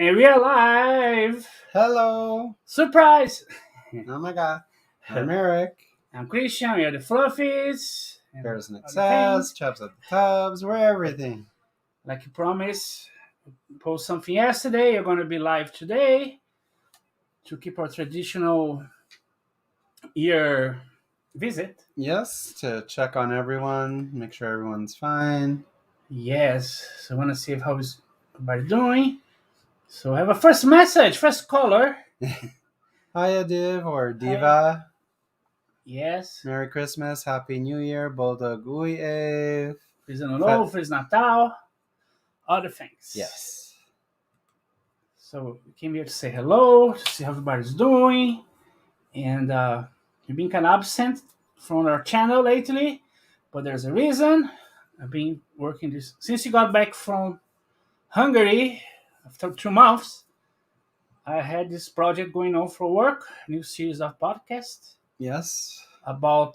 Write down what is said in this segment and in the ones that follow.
And we are live! Hello! Surprise! Oh my god. I'm Eric. I'm Christian, we are the Fluffies. Bears in other excess, things. Chubs at the tubs, we're everything. Like you promised, post something yesterday. You're going to be live today to keep our traditional year visit. Yes, to check on everyone, make sure everyone's fine. Yes, so I want to see how is everybody doing. So I have a first message, first caller. Hiya, Div or Diva. Yes. Merry Christmas, Happy New Year, Boldog Uiev. Feliz Ano Novo, Feliz Natal, other things. Yes. So we came here to say hello, to see how everybody's doing. And you've been kind of absent from our channel lately, but there's a reason. I've been working this since you got back from Hungary after 2 months. I had this project going on for work, new series of podcasts Yes. about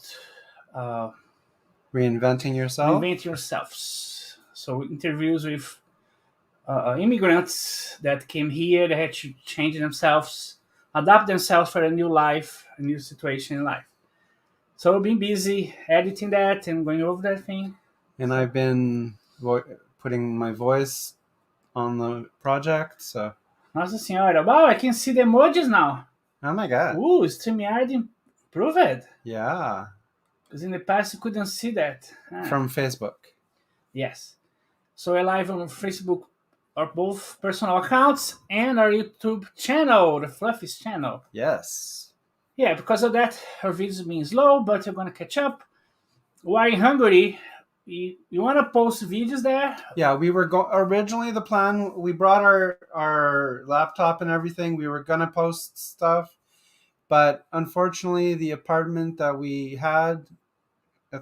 Reinventing yourself. reinvent yourselves. So interviews with immigrants that came here, they had to change themselves, adapt themselves for a new life, a new situation in life. So I've been busy editing that and going over that thing. And I've been putting my voice on the project, so. Nossa senhora, wow, I can see the emojis now. Oh my god. Ooh, StreamYard improved. Yeah. Because in the past you couldn't see that. From Facebook. Yes. So we're live on Facebook, our both personal accounts and our YouTube channel, the Fluffies channel. Yes. Yeah, because of that, our videos being slow, but we're gonna catch up. While in Hungary, you want to post videos there? Yeah, we were originally the plan. We brought our laptop and everything. We were gonna post stuff, but unfortunately, the apartment that we had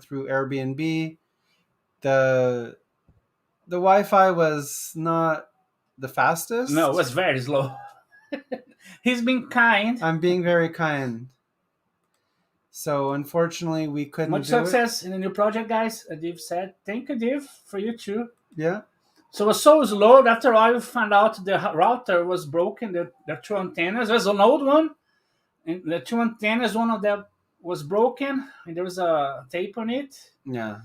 through Airbnb, the Wi-Fi was not the fastest. No, it was very slow. He's been kind. I'm being very kind. So unfortunately, we couldn't Much do success in the new project, guys. Adiv said, thank you, Adiv, for you too. Yeah. So it was so slow. After all, we found out the router was broken. The two antennas. There's an old one, and the two antennas, one of them was broken, and there was a tape on it. Yeah.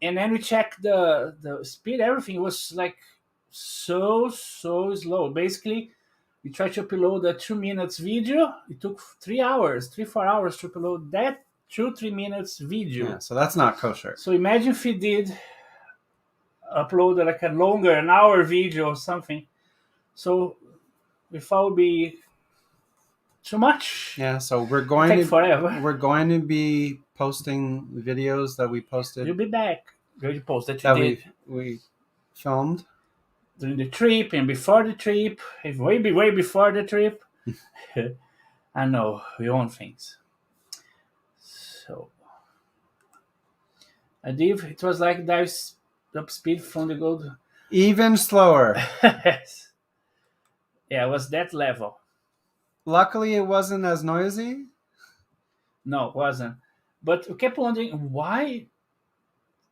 And then we checked the speed. Everything was like so slow. Basically, we tried to upload a 2 minutes video. It took 4 hours to upload that 2-3 minutes video. Yeah. So that's not kosher. So imagine if we did upload like a longer, an hour video or something. So if I would be too much. Yeah. So we're going to forever. We're going to be posting videos that we posted. You'll be back. You'll post that you did. We filmed during the trip and before the trip, way before the trip. I know, we own things. So, I did. It was like dive up speed from the gold. Even slower. Yes. Yeah, it was that level. Luckily, it wasn't as noisy. No, it wasn't. But we kept wondering why.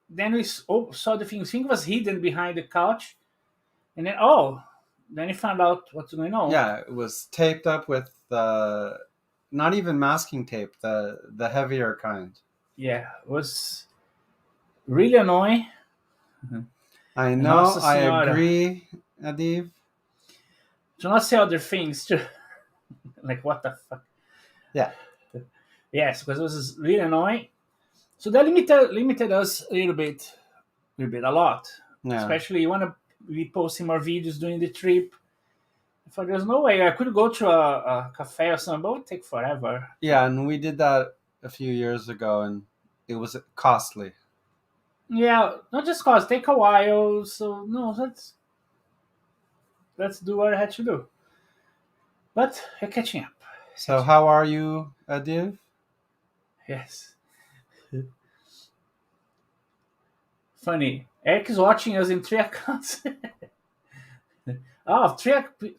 Then we saw the thing. The thing was hidden behind the couch. And then, then you found out what's going on. Yeah, it was taped up with not even masking tape, the heavier kind. Yeah, it was really annoying. I know, I agree, Adiv. Do not say other things too. Like, what the fuck? Yeah. Yes, because it was really annoying. So that limited us a little bit, a lot. Yeah. Especially you want to be posting more videos during the trip. If there's no way I could go to a cafe or something, but it would take forever. Yeah, and we did that a few years ago, and it was costly. Yeah, not just cost, take a while. So no, let's do what I had to do. But you're catching up. So how are you, Adiv? Yes. Funny. Eric is watching us in 3 accounts.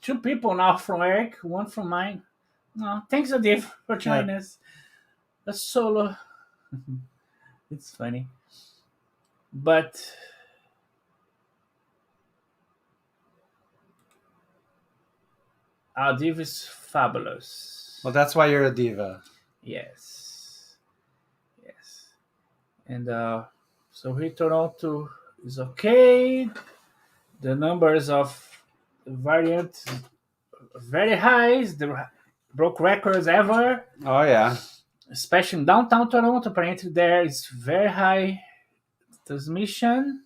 Two people now from Eric, 1 from mine. No, thanks, Adiv, for joining us. That's solo. It's funny. But Our diva is fabulous. Well, that's why you're a diva. Yes. Yes. And so here Toronto is okay. The numbers of variant very high. They broke records ever, Oh yeah. especially in downtown Toronto. Apparently, there is very high transmission.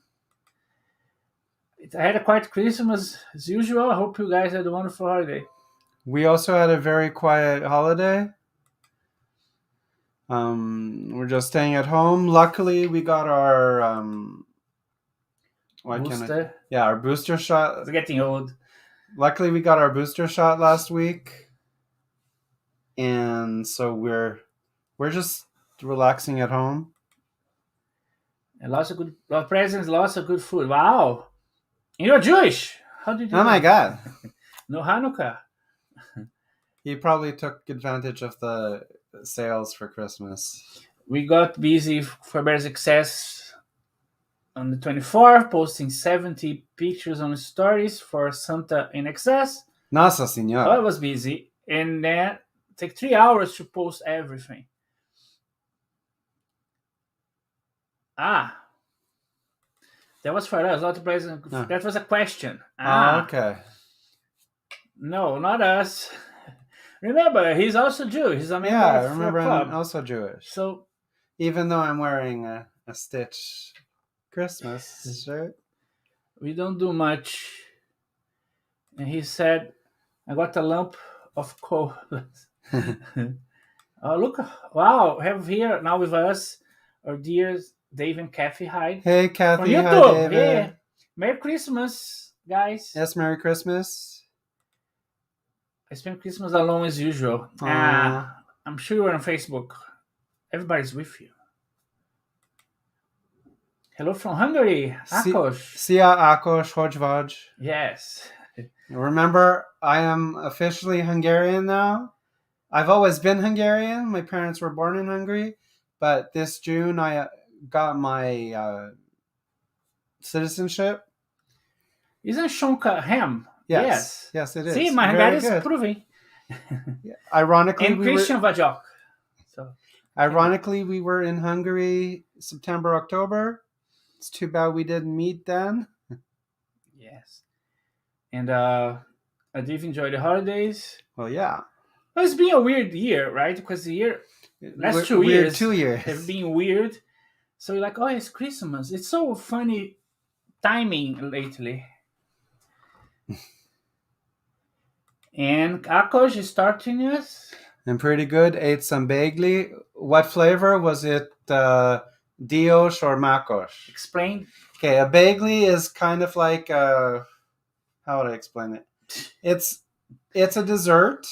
I had a quiet Christmas as usual. I hope you guys had a wonderful holiday. We also had a very quiet holiday. We're just staying at home. Luckily, we got our Booster. our booster shot. It's getting old. Luckily, we got our booster shot last week, and so we're just relaxing at home. And lots of good presents, lots of good food. Wow. And you're Jewish. How did you Oh my that? God! No Hanukkah. He probably took advantage of the sales for Christmas. We got busy for better success on the 24th, posting 70 pictures on stories for Santa in excess. Nossa I Senhora. was busy. And then take 3 hours to post everything. That was for us, not the president. Oh. That was a question. Oh, okay. No, not us. Remember, he's also Jewish. He's a member Yeah, I of remember our club. I'm also Jewish. So even though I'm wearing a Stitch Christmas shirt, we don't do much. And he said, I got a lump of coal. Oh, look. Wow. Have here now with us our dear Dave and Kathy Hyde. Hey, Kathy. From Hi, YouTube. David. Yeah. Merry Christmas, guys. Yes, Merry Christmas. I spent Christmas alone as usual. I'm sure you're on Facebook. Everybody's with you. Hello from Hungary, Akos. Szia, Akos, hogy vagy? Yes. Remember, I am officially Hungarian now. I've always been Hungarian. My parents were born in Hungary, but this June I got my citizenship. Isn't Shonka ham? Yes, it is. See, my Hungarian is proving. Yeah. Ironically, and Christian Vajok. So, ironically, we were in Hungary September, October. It's too bad we didn't meet then. Yes. And I did enjoy the holidays. Well, yeah. Well, it's been a weird year, right? Because the last 2 years 2 years have been weird. So you're like, oh, it's Christmas. It's so funny timing lately. And Akos is starting us. I'm pretty good. Ate some bagli. What flavor was it? Dios or Makos? Explain. Okay, a bagli is kind of like how would I explain it? It's a dessert.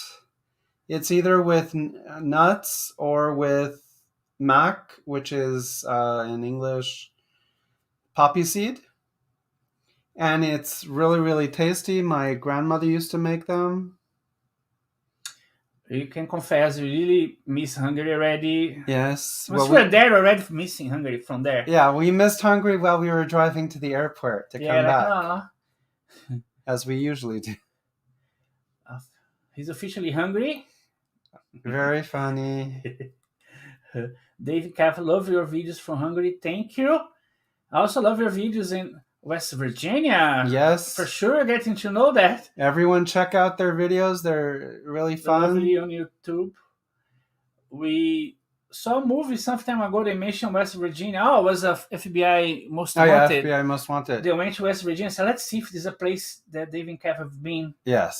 It's either with nuts or with mac, which is in English poppy seed. And it's really, really tasty. My grandmother used to make them. You can confess, you really miss Hungary already. Yes. Well, we were there already, missing Hungary from there. Yeah, we missed Hungary while we were driving to the airport to come back. As we usually do. He's officially hungry. Very funny. David Caff, love your videos from Hungary. Thank you. I also love your videos in West Virginia. Yes. For sure, getting to know that. Everyone check out their videos. They're really fun. Lovely on YouTube. We saw a movie some time ago. They mentioned West Virginia. Oh, it was a FBI Most Wanted. Yeah, FBI Most Wanted. They went to West Virginia and said, let's see if there's a place that Dave and Kev have been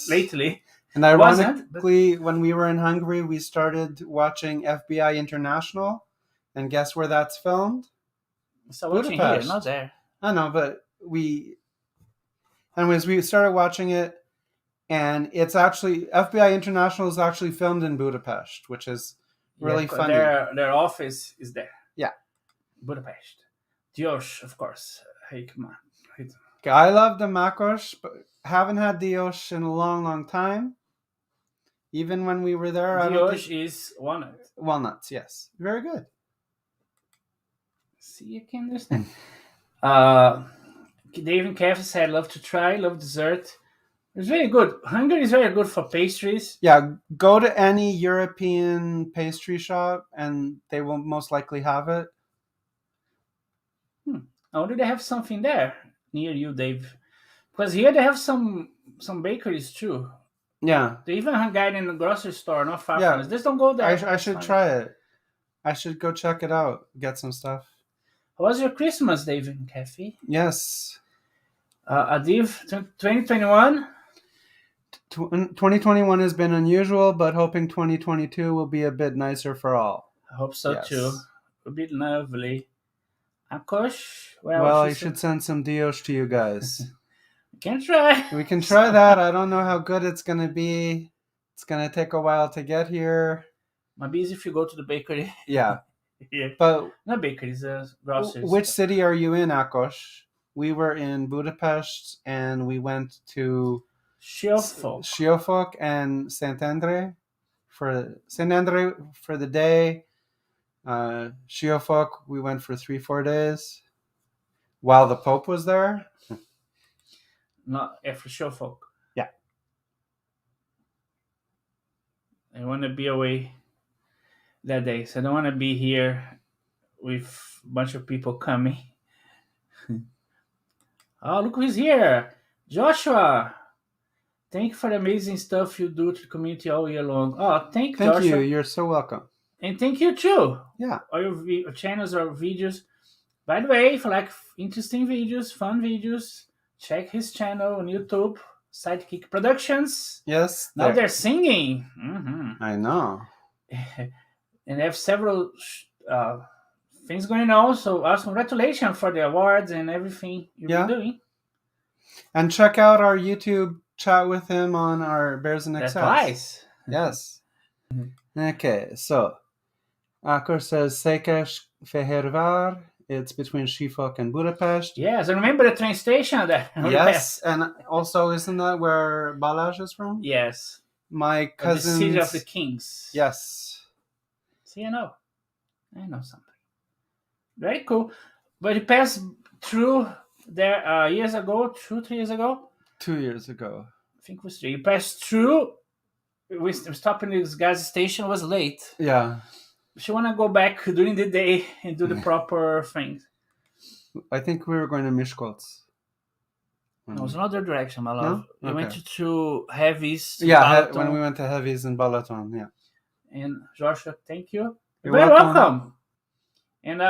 lately. And ironically, when we were in Hungary, we started watching FBI International. And guess where that's filmed? So watching here, not there. I know, but we started watching it, and it's actually FBI International is actually filmed in Budapest, which is really funny. Their office is there. Yeah, Budapest. Dios, of course. Hey, come on. Okay, I love the makos, but haven't had Dios in a long, long time. Even when we were there, Dios is walnut. Walnuts, yes, very good. See, you can understand. Dave and Kev said, love to try, love dessert. It's very good. Hungary is very good for pastries. Yeah, go to any European pastry shop and they will most likely have it. Hmm. I wonder they have something there near you, Dave. Because here they have some bakeries too. Yeah, They even have guy in the grocery store not far from yeah. us. Just don't go there. I It's should fine. try it. I should go check it out. Get some stuff. How was your Christmas, Dave and Kathy? Yes. Adiv 2021. 2021 has been unusual, but hoping 2022 will be a bit nicer for all. I hope so too. Yes. A bit lovely. Akosh, well, Well, I she's should send some Dios to you guys. can try. We can try that. I don't know how good it's going to be. It's going to take a while to get here. Might be easy if you go to the bakery. Yeah. Yeah. But Not bakeries, groceries. which city are you in, Akos? We were in Budapest and we went to Siofok. Siófok and Saint Andre for the day. Siófok we went for 3-4 days while the Pope was there. Not for Siofok. Yeah. I want to be away that day, so I don't want to be here with a bunch of people coming. Oh, look who's here! Joshua! Thank you for the amazing stuff you do to the community all year long. Oh, thank Thank Joshua. you. You're so welcome. And thank you too. Yeah. All your channels or videos. By the way, if you like interesting videos, fun videos, check his channel on YouTube, Sidekick Productions. Yes. Now they're singing. Mm-hmm. I know. And they have several things going on. So, congratulations for the awards and everything you've been doing. And check out our YouTube chat with him on our Bears and That's XS. twice. Yes. Okay, so Akor says Székes Fehérvár. It's between Siófok and Budapest. Yes, I remember the train station there. Yes, and also isn't that where Balázs is from? Yes. My cousin. The city of the kings. Yes. See, I know something. Very cool. But he passed through there years ago, 2-3 years ago. 2 years ago. I think it was 3. He passed through. We stopped in this gas station. It was late. Yeah. She want to go back during the day and do the proper things. I think we were going to Miskolc. No, it was another direction, my love. No? We went to Heavies. Yeah, when we went to Heavies in Balaton, yeah. And Joshua, thank you. You're very welcome. welcome. And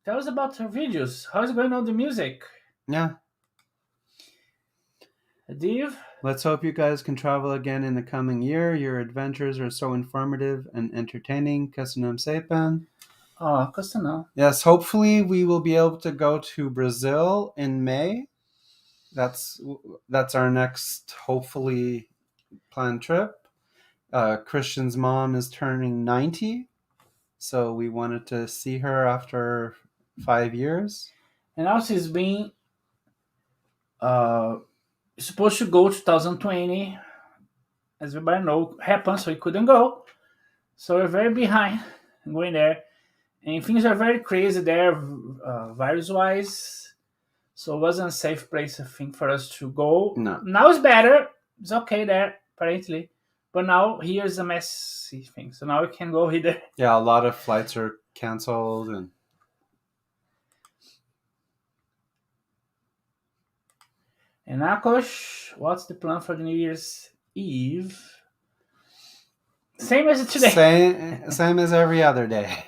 tell us about her videos. How's it going on the music? Yeah. Adiv? Let's hope you guys can travel again in the coming year. Your adventures are so informative and entertaining. Köszönöm szépen. Oh, köszönöm. Yes, hopefully we will be able to go to Brazil in May. That's our next, hopefully, planned trip. Christian's mom is turning 90, so we wanted to see her after 5 years. And now she's been supposed to go 2020. As everybody knows, happened, so he couldn't go. So we're very behind going there. And things are very crazy there, virus-wise. So it wasn't a safe place, I think, for us to go. No. Now it's better. It's okay there, apparently. But now here's a messy thing. So now we can go either. Yeah, a lot of flights are canceled. And Akos, what's the plan for the New Year's Eve? Same as today. Same as every other day.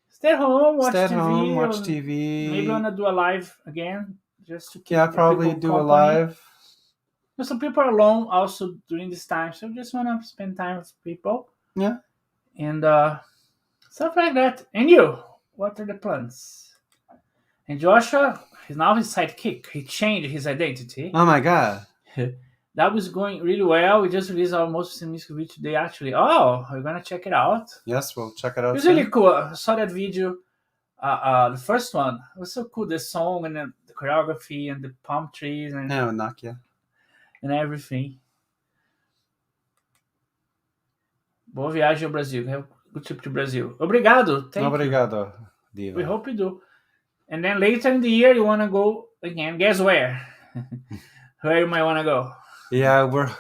Stay at home, watch Stay at TV. home, watch TV. Maybe want to do a live again, just to keep probably people do company. a live. But some people are alone also during this time, so just want to spend time with people. Yeah. And stuff like that. And you, what are the plans? And Joshua, he's now his sidekick. He changed his identity. Oh my god. That was going really well. We just released our most recent music video today, actually. Oh, we're going to check it out. Yes, we'll check it out. It was really cool. I saw that video. The first one. It was so cool. The song and the choreography and the palm trees and Nakia. And everything. Boa viagem ao Brasil. Have a good trip to Brazil. Obrigado. Thank Obrigado, you. Diva. We hope you do. And then later in the year, you want to go again. Guess where? Where you might want to go? Yeah, we're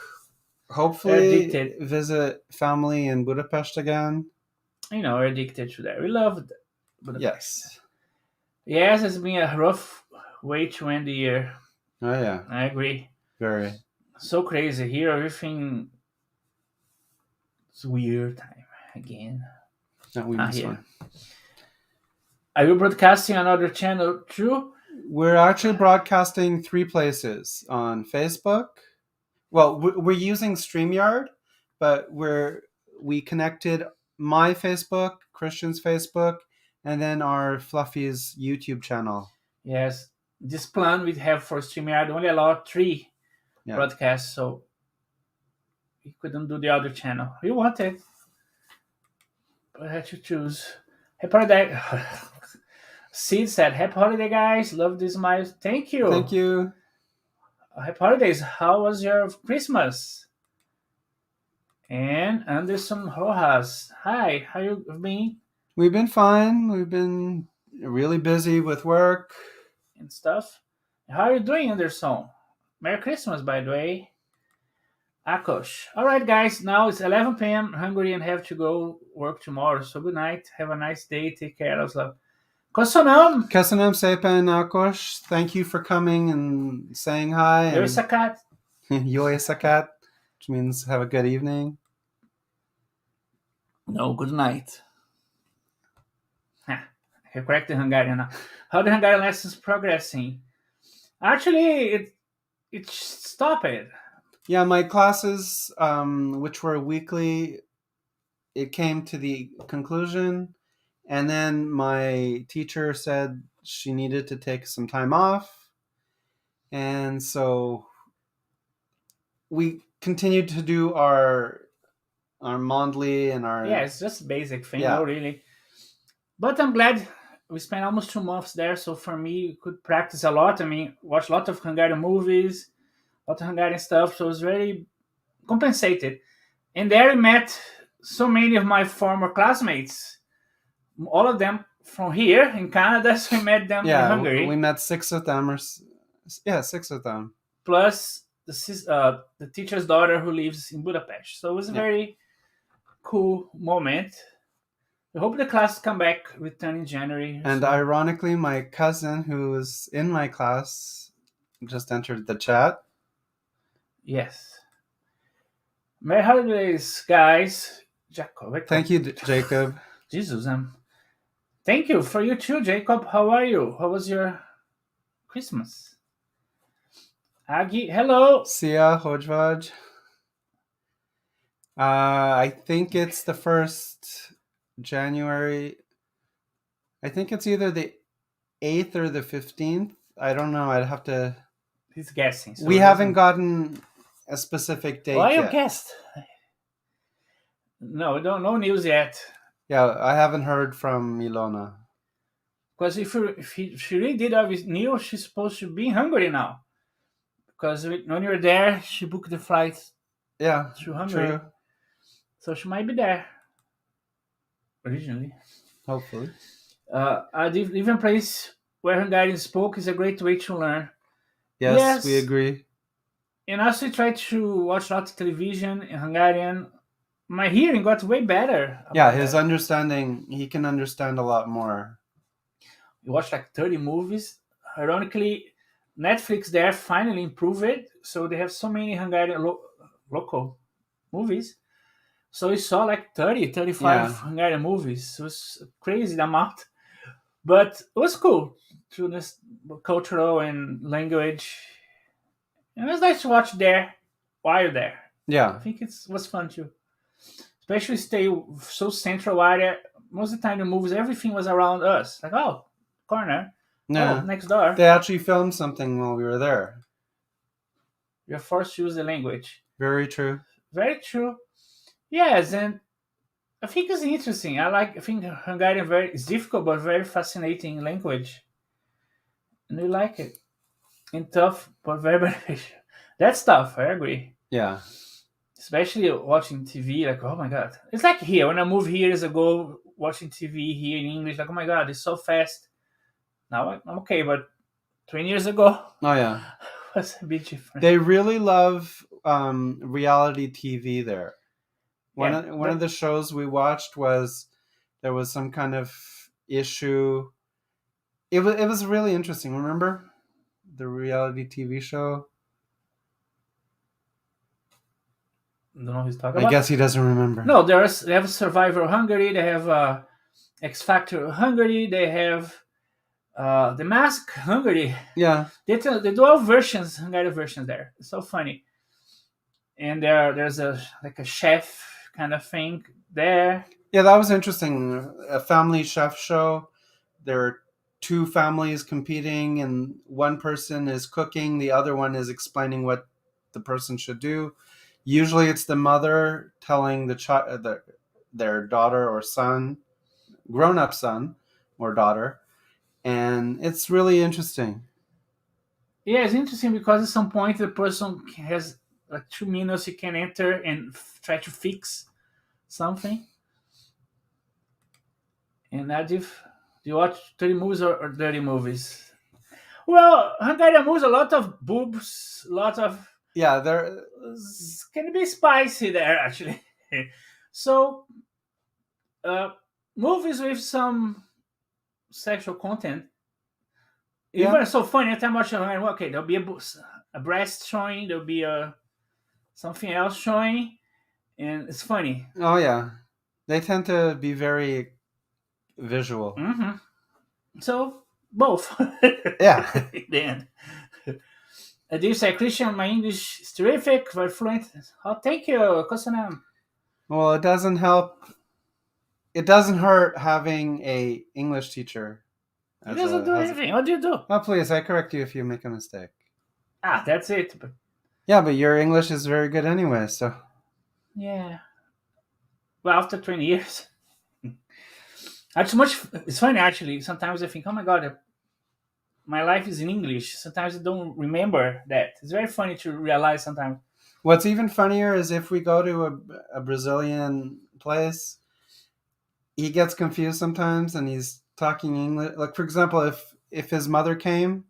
We're hopefully addicted. visit family in Budapest again. We're addicted to that. We love Budapest. Yes. Yes, it's been a rough way to end the year. Oh yeah, I agree. very. So crazy here. Everything is weird time again. Not we miss Here. one. Are you broadcasting on another channel too? We're actually broadcasting 3 places on Facebook. Well, we're using StreamYard, but we connected my Facebook, Christian's Facebook, and then our Fluffies YouTube channel. Yes. This plan we have for StreamYard only allowed 3 Yeah. broadcasts, so we couldn't do the other channel. We wanted, but I had to choose. Happy holiday. Sid said, "Happy holiday, guys. Love this smile. Thank you. Thank you. Happy holidays. How was your Christmas?" And Anderson Rojas. Hi, how you been? We've been fine. We've been really busy with work. And stuff. How are you doing, Anderson? Merry Christmas, by the way. Akosh. All right, guys. Now it's 11 p.m. Hungry and have to go work tomorrow. So good night. Have a nice day. Take care. Love. Köszönöm. Köszönöm szépen, Akos. Thank you for coming and saying hi. Jó éjszakát. Jó éjszakát, which means have a good evening. No, good night. I correct the Hungarian now. How the Hungarian lessons progressing? Actually, it stopped. Yeah, my classes, which were weekly, it came to the conclusion, and then my teacher said she needed to take some time off, and so we continued to do our Mondly and our it's just a basic thing, Yeah. no really. But I'm glad we spent almost 2 months there, so for me, we could practice a lot. I mean, watch a lot of Hungarian movies, a lot of Hungarian stuff, so it was very compensated. And there I met so many of my former classmates, all of them from here in Canada, so we met them in Hungary. We met 6 of them, 6 of them. Plus the teacher's daughter who lives in Budapest. So it was a very cool moment. I hope the class come back, return in January. And ironically, my cousin who was in my class just entered the chat. Yes. Merry holidays, guys. Jacob. Thank you, Jacob. Jesus. Thank you for you too, Jacob. How are you? How was your Christmas? Agi, hello. Sia, Hojvaj. I think it's the 1st January. I think it's either the 8th or the 15th. I don't know. I'd have to. He's guessing. So we haven't gotten a specific date Why yet. you guessed? No, no news yet. Yeah, I haven't heard from Ilona. Because if she really did have news, she's supposed to be in Hungary now. Because when you were there, she booked the flight to Hungary. True. So she might be there. Originally. Hopefully. A different place where Hungarian spoke is a great way to learn. Yes, we agree. And also try to watch lots of television in Hungarian. My hearing got way better. Yeah, his understanding, he can understand a lot more. You watch like 30 movies. Ironically, Netflix there finally improved it. So they have so many Hungarian local movies. So we saw like 30, 35 Hungarian movies. It was crazy the amount. But it was cool to this cultural and language. And it was nice to watch there while you're there. Yeah. I think it was fun too. Especially stay so central area. Most of the time the movies, everything was around us. Like, corner. Yeah. Next door. They actually filmed something while we were there. You're forced to use the language. Very true. Very true. Yes, and I think it's interesting. I think Hungarian it's difficult but very fascinating language. And we like it. And tough but very beneficial. That's tough, I agree. Yeah. Especially watching TV, like, oh my god. It's like here, when I moved here years ago, watching TV here in English, like, oh my god, it's so fast. Now I'm okay, but 20 years ago, Oh yeah. was a bit different. They really love reality TV there. Yeah, One of the shows we watched was there was some kind of issue. It was really interesting. Remember the reality TV show? I don't know who he's talking I about. guess he doesn't remember. No, they have Survivor Hungary. They have X Factor Hungary. They have the Mask Hungary. Yeah, They do all versions, Hungary versions there. It's so funny. And there's a like a chef kind of thing there. yeah, that was interesting. A family chef show. There are two families competing, and one person is cooking, the other one is explaining what the person should do. Usually, it's the mother telling their daughter or son, grown-up son or daughter, and it's really interesting. Yeah, it's interesting because at some point the person has like 2 minutes he can enter and try to fix something. And that if do you watch 30 movies or dirty movies? Well, Hungarian movies, a lot of boobs, a lot of Yeah, there. can be spicy there actually. So uh, movies with some sexual content, Yeah. even so funny. Every time I watch okay, there'll be a breast showing, there'll be a something else showing, and it's funny. Oh yeah, they tend to be very visual. Hmm. So both. Yeah. In the end. Do you say, Christian, my English is terrific, very fluent. Oh, thank you. Kosanam. Well, it doesn't help. It doesn't hurt having a English teacher It as doesn't a do has. anything. What do you do? Oh, please, I correct you if you make a mistake. Ah, that's it. But Yeah, but your English is very good anyway, so. yeah. Well, after 20 years. That's much. It's funny, actually. Sometimes I think, oh my God, my life is in English. Sometimes I don't remember that. It's very funny to realize sometimes. What's even funnier is if we go to a Brazilian place, he gets confused sometimes and he's talking English. Like, for example, if his mother came,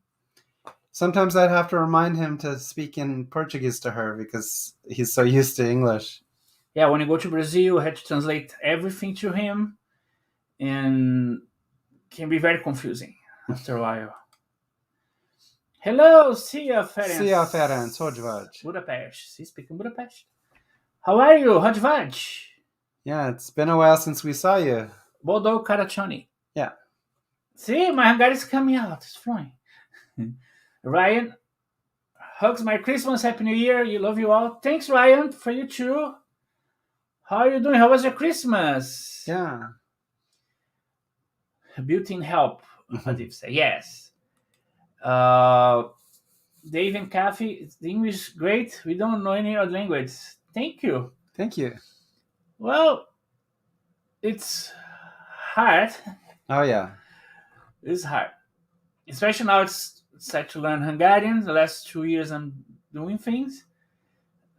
sometimes I'd have to remind him to speak in Portuguese to her because he's so used to English. Yeah, when I go to Brazil, I had to translate everything to him, and can be very confusing after a while. Hello, Sia Ferenc. Szia, Ferenc, hogy vagy? Budapest. He's speaking Budapest. How are you? Hogy vagy? Yeah, it's been a while since we saw you. Bodo Karachoni. Yeah. See, my Hungary is coming out. It's flowing. Ryan, hugs, Merry Christmas, Happy New Year. You love you all. Thanks, Ryan, for you too. How are you doing? How was your Christmas? Yeah. Built-in help, Adib say. Yes. Dave and Kathy, the English great. We don't know any other language. Thank you. Thank you. Well, it's hard. Oh, yeah. It's hard. Especially now it's start to learn Hungarian. The last 2 years I'm doing things.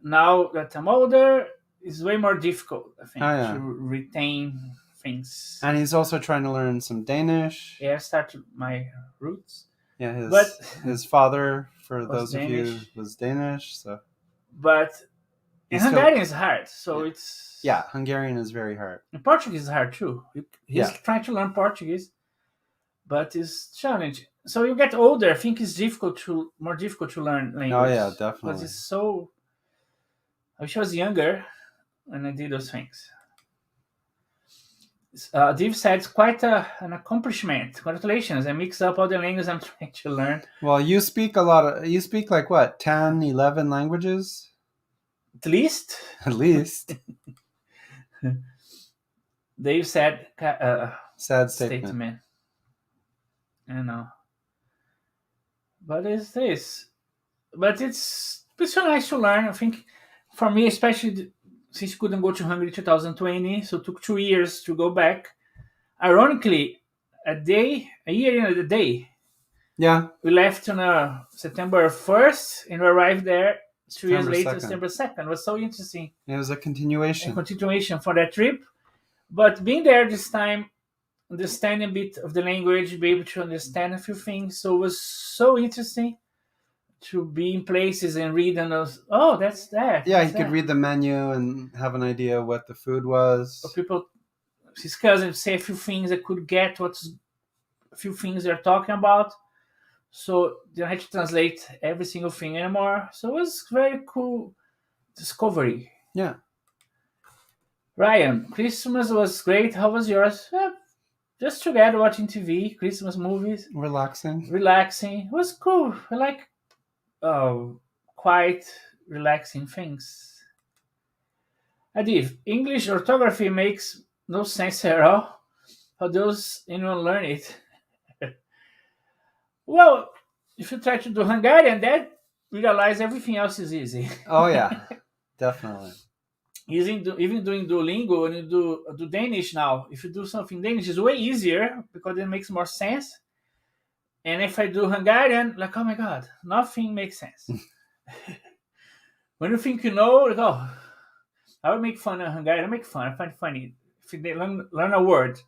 Now that I'm older, it's way more difficult, I think, to retain things. And he's also trying to learn some Danish. Yeah, I started my roots. Yeah, his father, for those Danish. of you, was Danish. So, but Hungarian is hard. So it's Hungarian is very hard. And Portuguese is hard too. He's trying to learn Portuguese, but it's challenging. So you get older, I think it's more difficult to learn language. Oh yeah, definitely. Because it's so. I wish I was younger when I did those things. Div said it's quite an accomplishment. Congratulations! I mixed up all the languages I'm trying to learn. Well, you speak like what, 10, 11 languages? At least. At least. Dave said. Sad statement. I know. But it's this. But it's so nice to learn. I think for me, especially since you couldn't go to Hungary 2020, so it took 2 years to go back. Ironically, a year in a day. Yeah. We left on September 1st and we arrived there 2 years later, 2nd. September 2nd. It was so interesting. It was a continuation. For that trip. But being there this time, understanding a bit of the language, be able to understand a few things. So it was so interesting to be in places and read and those. Oh, that's that. Yeah, That's he could that. read the menu and have an idea what the food Or was. people, his cousin say a few things that could get what's a few things they're talking about. So they don't have to translate every single thing anymore. So it was very cool discovery. Yeah, Ryan, Christmas was great. How was yours? Just together watching TV, Christmas movies, relaxing. relaxing. It was cool. I like uh, quiet, relaxing things. Adif, English orthography makes no sense at all. How does anyone learn it? Well, if you try to do Hungarian, that realize everything else is easy. Oh yeah, definitely. Even doing Duolingo and you do Danish now, if you do something Danish, it's way easier because it makes more sense. And if I do Hungarian, like, oh my god, nothing makes sense. When you think you know, like, oh, I would make fun of Hungarian. I make fun. I find it funny if they learn a word.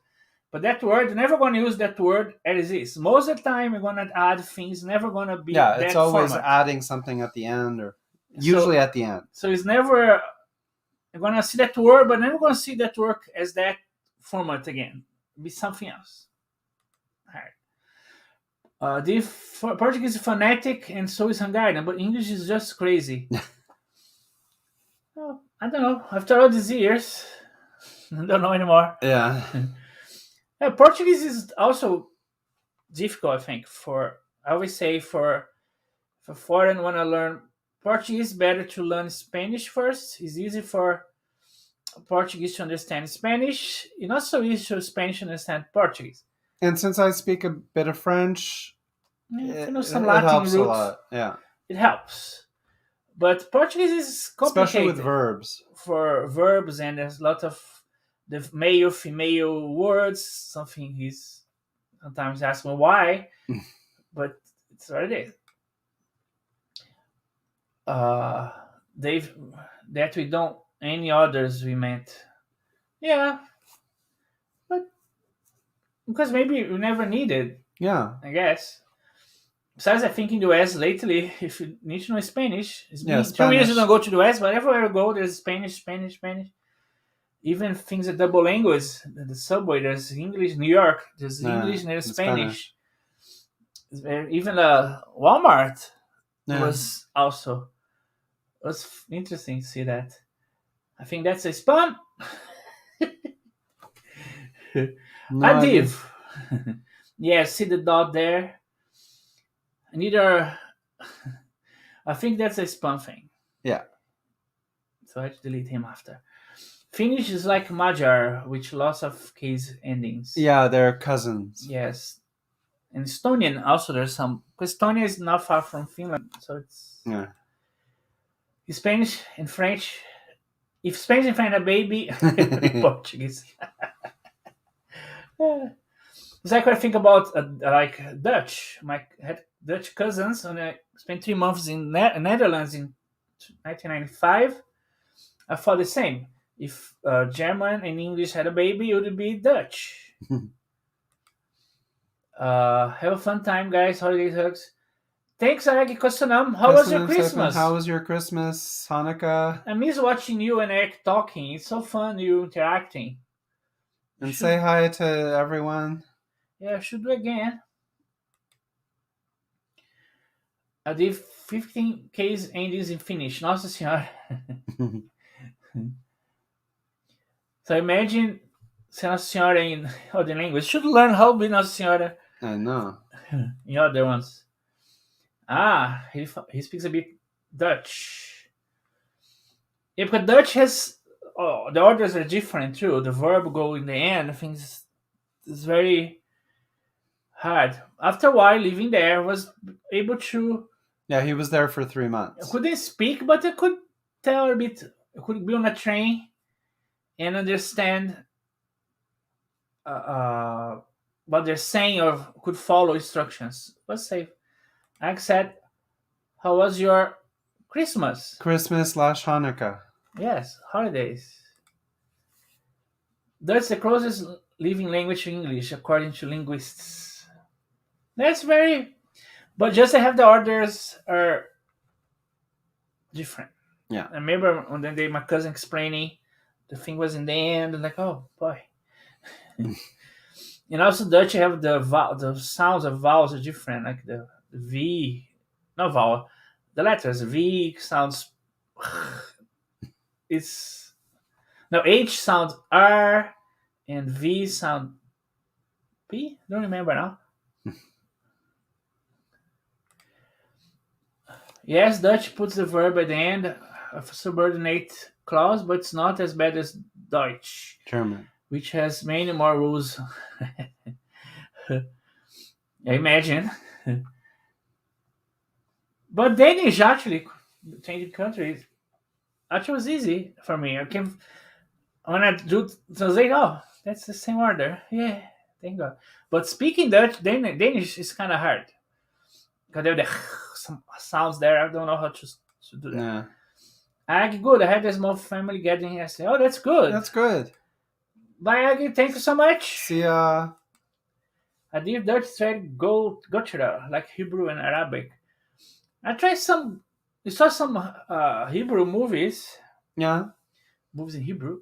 But that word, you're never going to use that word as is. Most of the time, you're going to add things, never going to be Yeah, it's that always format. adding something at the end, or So, usually at the end. so it's never, you're going to see that word, but never going to see that work as that format again. It'll be something else. All right. Portuguese is phonetic and so is Hungarian, but English is just crazy. Well, I don't know. After all these years, I don't know anymore. Yeah. Yeah, Portuguese is also difficult, I think. I always say for foreign want to learn Portuguese, better to learn Spanish first. It's easy for Portuguese to understand Spanish. It's not so easy for Spanish to understand Portuguese. And since I speak a bit of French, Yeah, if you it, know some it Latin helps a roots, lot. Yeah. it helps. But Portuguese is Especially with complicated verbs. for verbs, and there's a lot of the male, female words. Something he's sometimes asking why, but it's what it is. Uh, Dave, that we don't any others we meant. Yeah, but because maybe we never needed, Yeah. I guess. Besides, I think in the US lately, if you need to know Spanish, it's Yeah, been 2 years you Spanish. don't go to the US, but everywhere you go, there's Spanish, Spanish, Spanish. Even things that double language, the subway, there's English. New York, there's English and there's in Spanish. Even Walmart Yeah. was also it was interesting to see that. I think that's a spam. No A idea. div. Yeah, see the dot there. Neither. I think that's a spam thing. Yeah. So I had to delete him after. Finnish is like Magyar, with lots of case endings. Yeah, they're cousins. Yes. And Estonian also there's some. Because Estonia is not far from Finland, so it's Yeah. Spanish and French. If Spanish and find a baby, Portuguese. It's like when I think about like Dutch. My had Dutch cousins, and I spent 3 months in Netherlands in 1995. I thought the same. If German and English had a baby, it would be Dutch. Have a fun time, guys. Holiday hugs. Thanks, Araki Kosanam. How was your Christmas? How was your Christmas, Hanukkah? I miss watching you and Eric talking. It's so fun, you interacting. And say hi to everyone. Yeah, I should do again. I did 15 case endings in Finnish. Nossa Senhora. So imagine Nossa Senhora in other language. Should learn how to be Nossa Senhora I know. in other ones. Ah, he speaks a bit Dutch. Yeah, because Dutch has the orders are different too. The verb go in the end. I think it's very hard. After a while, living there, was able to. Yeah, he was there for 3 I months. couldn't speak, but I could tell a bit. I could be on a train and understand what they're saying or could follow instructions. Let's say, I said, how was your Christmas? Christmas/Hanukkah. Yes, holidays. That's the closest living language to English, according to linguists. That's very. But just to have the orders are different. Yeah. I remember on the day my cousin explaining the thing was in the end, and like, oh boy. And also Dutch have the sounds of vowels are different, like the V, not vowel, the letters V sounds it's no H sounds R and V sound P. Don't remember now. Yes, Dutch puts the verb at the end of a subordinate clause, but it's not as bad as Deutsch, German. which has many more rules. I imagine. But Danish actually changing countries actually was easy for me. I can when I do translate, oh, that's the same order. Yeah, thank God. But speaking Danish is kind of hard because there are some sounds there. I don't know how to do that. Yeah. Good. I had a small family gathering. I said, oh, that's good. That's good. Bye, Aggie. Thank you so much. See ya. I did Dutch trade Gotcha, like Hebrew and Arabic. I tried some. I saw some Hebrew movies. Yeah. Movies in Hebrew.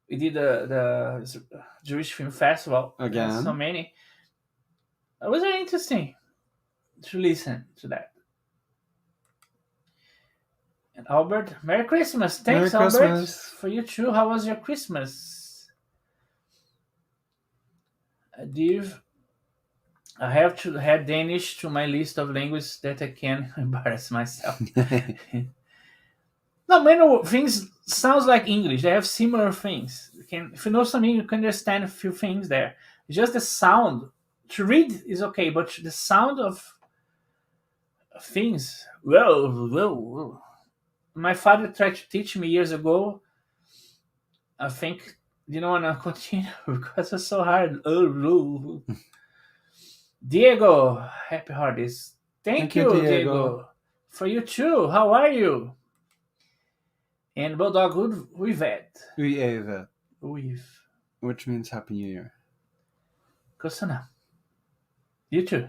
We did the Jewish Film Festival. Again. So many. It was very interesting to listen to that. And Albert, Merry Christmas. Thanks, Merry Albert. Christmas. For you too. How was your Christmas? Div, I have to add Danish to my list of languages that I can embarrass myself. No, many things sounds like English. They have similar things. If you know something, you can understand a few things there. It's just the sound. To read is okay, but the sound of things. Whoa. My father tried to teach me years ago. I think you don't want to continue because it's so hard. Diego, happy holidays. Thank you, Diego. For you too. How are you? And Bulldog Uivet. Uivet. Uiv. Which means Happy New Year. Kusana. You too.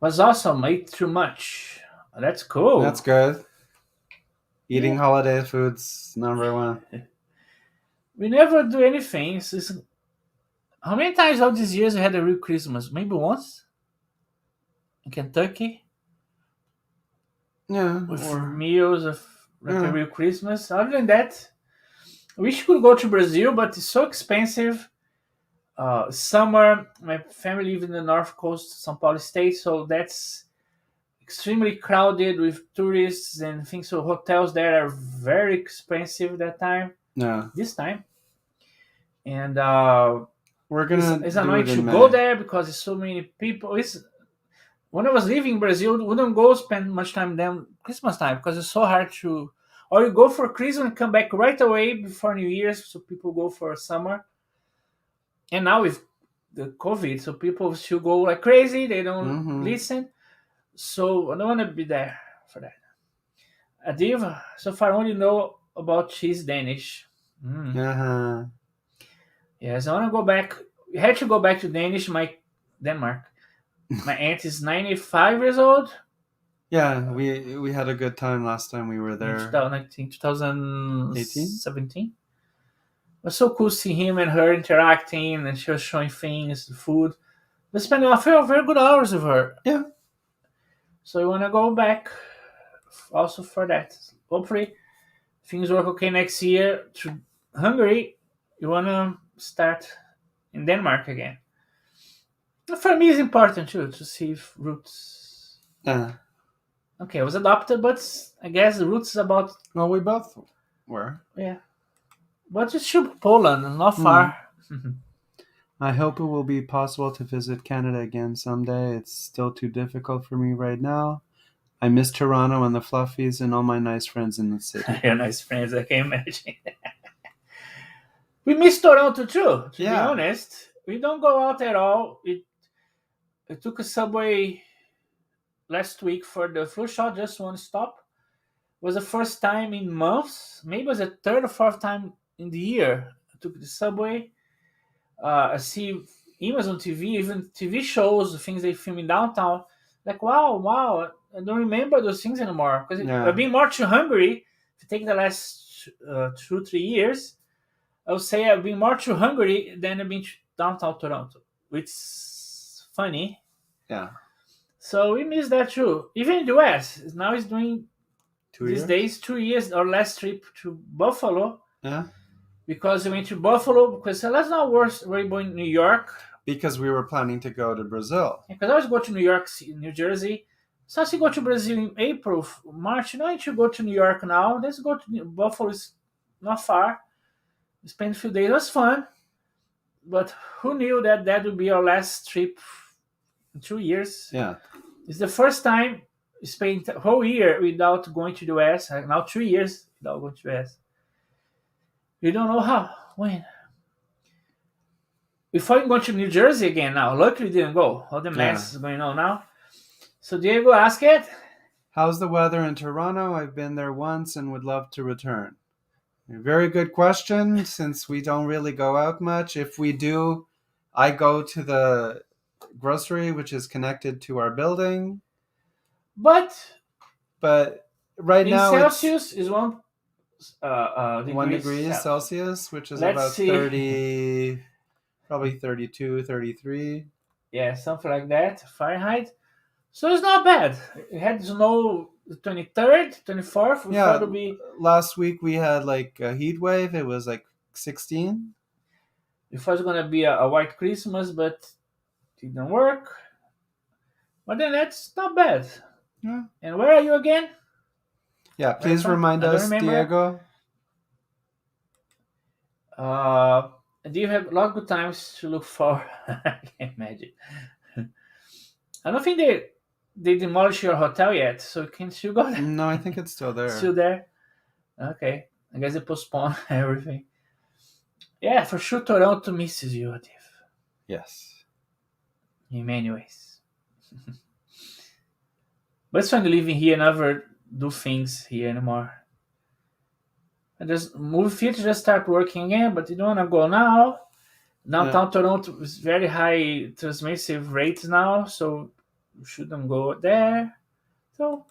Was awesome. Ate too much. That's cool. That's good. Eating holiday foods, number one. We never do anything. How many times all these years we had a real Christmas? Maybe once? In Kentucky? Yeah. With meals of a real Christmas. Other than that, I wish we could go to Brazil, but it's so expensive. Summer, my family lives in the north coast, São Paulo state, so that's extremely crowded with tourists and things. So hotels there are very expensive that time. Yeah. This time. And we're gonna. It's annoying to go there because there's so many people. When I was leaving Brazil, we wouldn't go spend much time then Christmas time because it's so hard to. Or you go for Christmas and come back right away before New Year's, so people go for summer. And now with the COVID, so people still go like crazy. They don't listen. So I don't want to be there for that. Adiv, so far only know about cheese Danish. Uh-huh. Yes, I want to go back. We had to go back to Denmark. My aunt is 95 years old. Yeah, we had a good time last time we were there. 2017. It was so cool to see him and her interacting, and she was showing things, the food. We spent a very good hours with her. Yeah. So I want to go back also for that. Hopefully things work okay next year. To Hungary, you want to start in Denmark again. For me, it's important too to see roots. Okay, I was adopted, but I guess the roots is about. Well, we both were. Yeah, but it's still Poland, not far. I hope it will be possible to visit Canada again someday. It's still too difficult for me right now. I miss Toronto and the Fluffies and all my nice friends in the city. Your nice friends, I can imagine. We miss Toronto too, to be honest. We don't go out at all. I took a subway last week for the flu shot, just one stop. It was the first time in months. Maybe it was the third or fourth time in the year I took the subway. I see Amazon TV, even TV shows, the things they film in downtown. Like, wow, wow, I don't remember those things anymore. Because I've Yeah. been more to Hungary. If you take the last 2, 3 years, I would say I've been more to Hungary than I've been to downtown Toronto, which is funny. Yeah. So we miss that too. Even in the US, now it's doing 2 years. these days 2 years. Our last trip to Buffalo, Yeah. because we went to Buffalo because let's not worry about New York. Because we were planning to go to Brazil. Because I always go to New York, New Jersey. So as you go to Brazil in April, March, you don't need to go to New York now. Let's go to Buffalo. It's not far. We spent a few days. It was fun. But who knew that that would be our last trip in 2 years? Yeah. It's the first time we spent a whole year without going to the US. Now 3 years without going to the US. We don't know how, when. Before you go to New Jersey again now. Luckily we didn't go. All the mess is going on now. So Diego, ask it. How's the weather in Toronto? I've been there once and would love to return. Very good question, since we don't really go out much. If we do, I go to the grocery, which is connected to our building. But right in now Celsius is 1 degree Celsius, which is Let's about see. 30, probably 32, 33. Yeah, something like that. Fahrenheit. So it's not bad. It had snow the 23rd, 24th. We thought it would be. Last week we had like a heat wave. It was like 16. We thought it was going to be a white Christmas, but it didn't work. But then that's not bad. Yeah. And where are you again? Yeah, please remind us, Diego. Do you have a lot of good times to look for? I can't imagine. I don't think they demolished your hotel yet, so you can still go there. No, I think it's still there. Still there? Okay. I guess they postponed everything. Yeah, for sure Toronto misses you, Adif. Yes. In many ways. But it's fun living here and never do things here anymore. And there's movie theater just start working again, but you don't want to go now. Downtown Toronto is very high transmissive rates now, so you shouldn't go there. So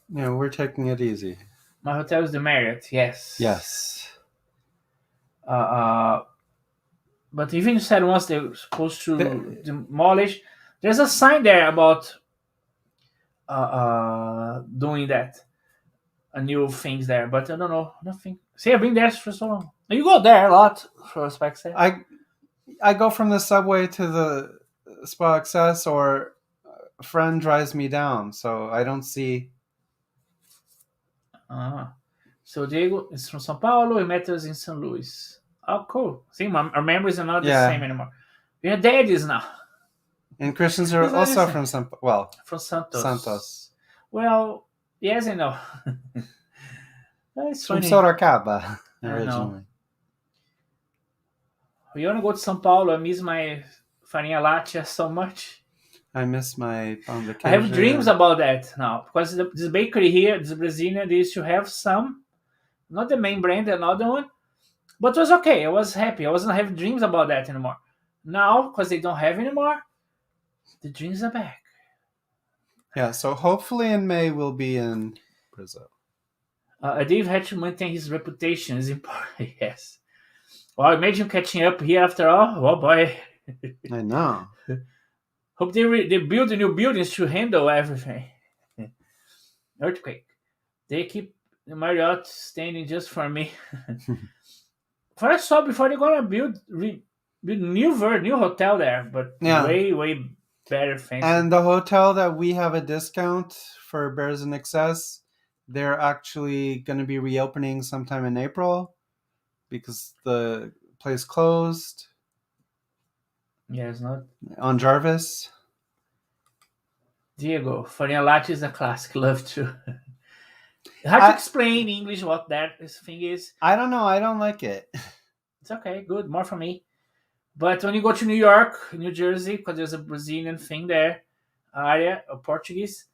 yeah, we're taking it easy. My hotel is the Marriott, yes. Yes. But even you said once they were supposed to demolish, there's a sign there about doing that. A new things there, but I don't know. Nothing. See, I've been there for so long. You go there a lot for Specs. I go from the subway to the Spa Access, or a friend drives me down, so I don't see. So Diego is from São Paulo. We met us in St. Louis. Oh, cool. See, our memories are not the same anymore. We are daddies now. And Christians are also from from Santos. Santos. Well, yes and no. That's from funny. Sorocaba originally. You want to go to São Paulo? I miss my farinha latte so much. I miss my pão de queijo. I have dreams about that now, because this bakery here, this Brazilian, they used to have some, not the main brand, another one, but it was okay. I was happy. I wasn't having dreams about that anymore. Now, because they don't have anymore, the dreams are back. Yeah, so hopefully in May we'll be in Brazil. Dave had to maintain his reputation is important. Yes. Well, imagine catching up here after all. Oh boy. I know. Hope they build the new buildings to handle everything. Earthquake. They keep the Marriott standing just for me. For I saw before they're gonna build new hotel there, but way better fancy. And the hotel that we have a discount for Bears in Excess, they're actually going to be reopening sometime in April because the place closed. Yeah, it's not. On Jarvis. Diego, farinha latte is a classic. Love to. How to explain in English what that thing is? I don't know. I don't like it. It's okay. Good. More for me. But when you go to New York, New Jersey, because there's a Brazilian thing there, area, or Portuguese,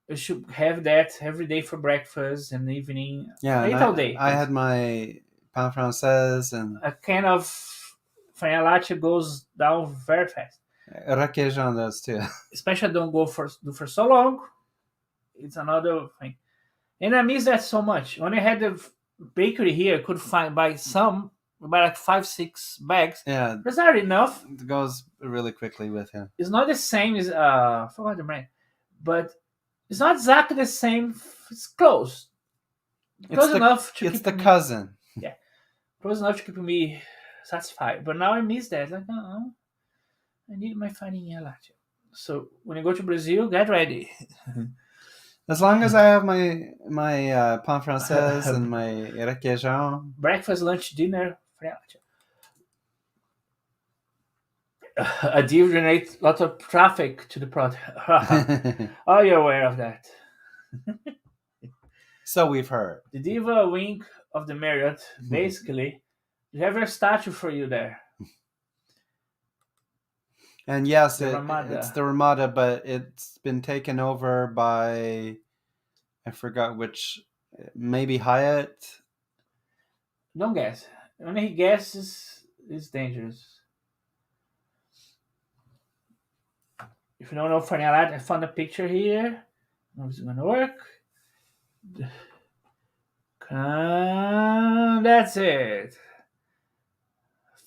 you should have that every day for breakfast and evening. Yeah, all day. I had my pain français and a can of farinha latte goes down very fast. Requeijão does too. Especially don't go for so long. It's another thing. And I miss that so much. When I had the bakery here, I could buy like 5, 6 bags. Yeah, That's not enough. it goes really quickly with him. It's not the same as I forgot the brand, but it's not exactly the same. It's close, enough to It's keep the me, cousin. yeah, close enough to keep me satisfied. But now I miss that. Like, I need my farinha latte. So when you go to Brazil, get ready. As long as I have my pão francês and my requeijão. Breakfast, lunch, dinner, farinha latte. A div generates lots of traffic to the product. Oh, you're aware of that. So we've heard. The diva wing of the Marriott, basically, they have a statue for you there. And yes, The it's Ramada. the Ramada, but it's been taken over by, I forgot which, maybe Hyatt. Don't guess. When he guesses, it's dangerous. If you don't know Farinha Latte, I found a picture here. I don't know if it's gonna work. That's it.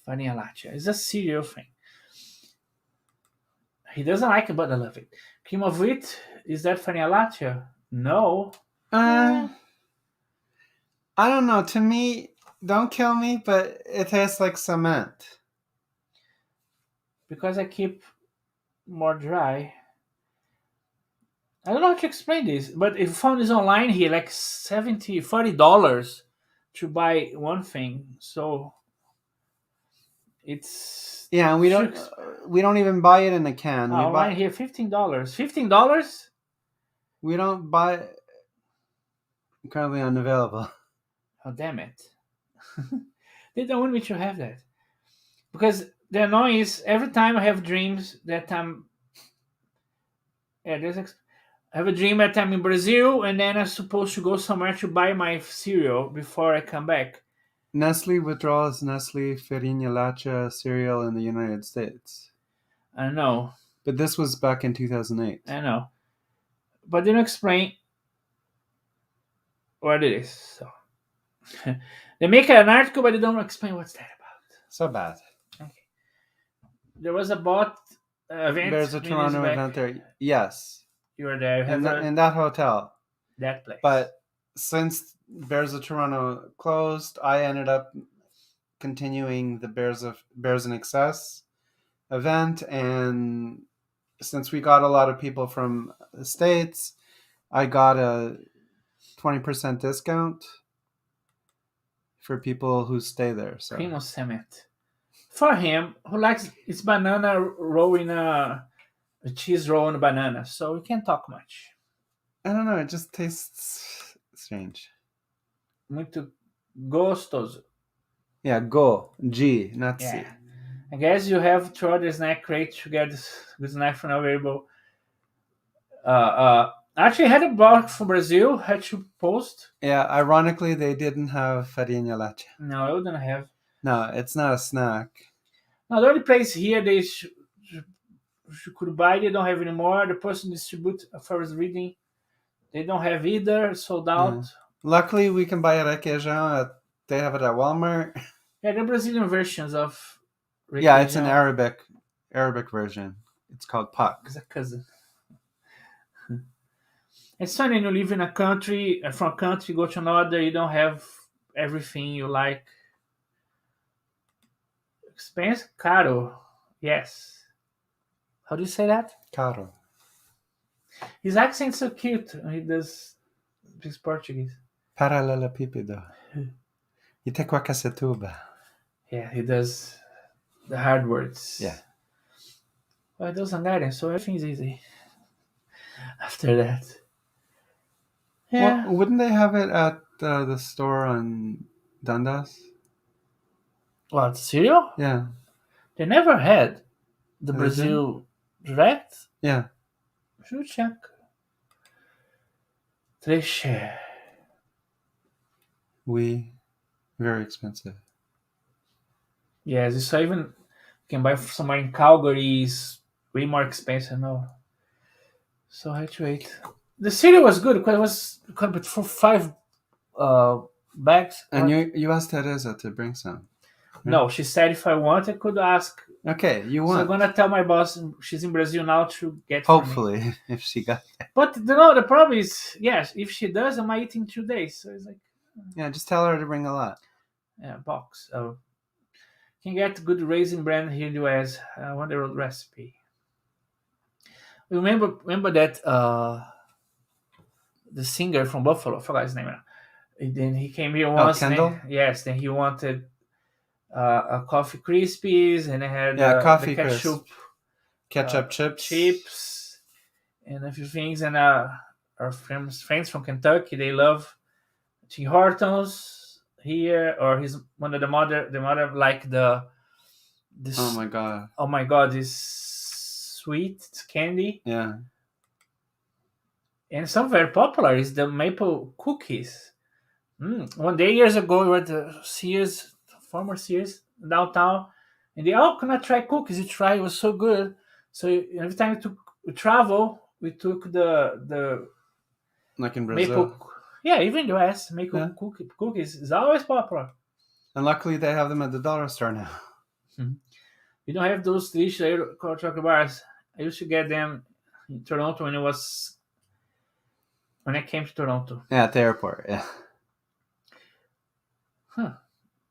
Farinha Latte. It's a cereal thing. He doesn't like it, but I love it. Cream of wheat, is that Farinha Latte? No. I don't know. To me, don't kill me, but it tastes like cement. Because I keep more dry. I don't know how to explain this, but if you found this online here, like $40 to buy one thing. So it's Yeah, we don't even buy it in a can. We online buy here $15. $15? we don't buy currently unavailable. Oh damn it! They don't want me to have that because the annoying is every time I have dreams that I have a dream that I'm in Brazil and then I'm supposed to go somewhere to buy my cereal before I come back. Nestle withdraws Nestle Farinha Latte cereal in the United States. I know. But this was back in 2008. I know. But they don't explain what it is. So they make an article, but they don't explain what's that about. So bad. Okay. There was a bot event. There's a Toronto event there. Yes. You were there. In that hotel. That place. But since Bears of Toronto closed, I ended up continuing the Bears in Excess event, and since we got a lot of people from the States, I got a 20% discount for people who stay there. So Cream of cement. For him, who likes it's banana roll in a cheese roll and a banana, so we can't talk much. I don't know, it just tastes strange. Muito gostoso. Yeah, G, not C. Yeah. I guess you have to order snack crate to get this good snack from available. Actually, I had a box from Brazil. Had to post. Yeah, ironically, they didn't have farinha latte. No, I wouldn't have. No, it's not a snack. Now the only place here they could buy, they don't have anymore. The person distribute as far as reading, they don't have either. Sold out. Yeah. Luckily, we can buy a requeijão. They have it at Walmart. Yeah, the Brazilian versions of. Yeah, it's an Arabic version. It's called pak. It's a cousin. It's funny when you live in a country, from a country, go to another, you don't have everything you like. Expensive? Caro. Yes. How do you say that? Caro. His accent's so cute. He speaks Portuguese. Paralelepípedo. Itaquaquecetuba. Yeah, he does the hard words. Yeah. Well, it does Hungarian, so everything's easy. After that. Yeah. Well, wouldn't they have it at the store on Dundas? What, cereal? Yeah. They never had the Brazil Direct? Yeah. Should check. Treche. Very expensive. Yes, so even you can buy somewhere in Calgary, way more expensive now. So I had to wait. The cereal was good because it was but for 5 bags. And you asked Teresa to bring some. Right? No, she said if I want, I could ask. Okay, you So I'm want. gonna tell my boss she's in Brazil now to get for me. Hopefully, if she got. But no, the problem is, yes, if she does, I might eat in 2 days. So it's like, Yeah, just tell her to bring a lot. yeah, box. Oh, can get good raisin brand here in the US. I want the recipe. Remember that the singer from Buffalo, I forgot his name now. And then he came here Oh, once. Kendall? Yes, then he wanted a coffee crispies, and I had Yeah, the coffee ketchup crisp. Ketchup chips. chips, and a few things. And our friends from Kentucky, they love Tim Hortons here, or his one of the mother like Oh this. my god. Oh my god, this sweet candy. Yeah. And some very popular is the maple cookies. One day years ago, we were at the Sears, former Sears downtown, and they gonna try cookies. You try, it was so good. So every time we travel, we took the Like in maple. Brazil. Yeah, even in the US, maple Yeah. cookies is always popular. And luckily they have them at the dollar store now. We don't have those delicious chocolate bars. I used to get them in Toronto when I came to Toronto. Yeah, at the airport. Yeah. Huh.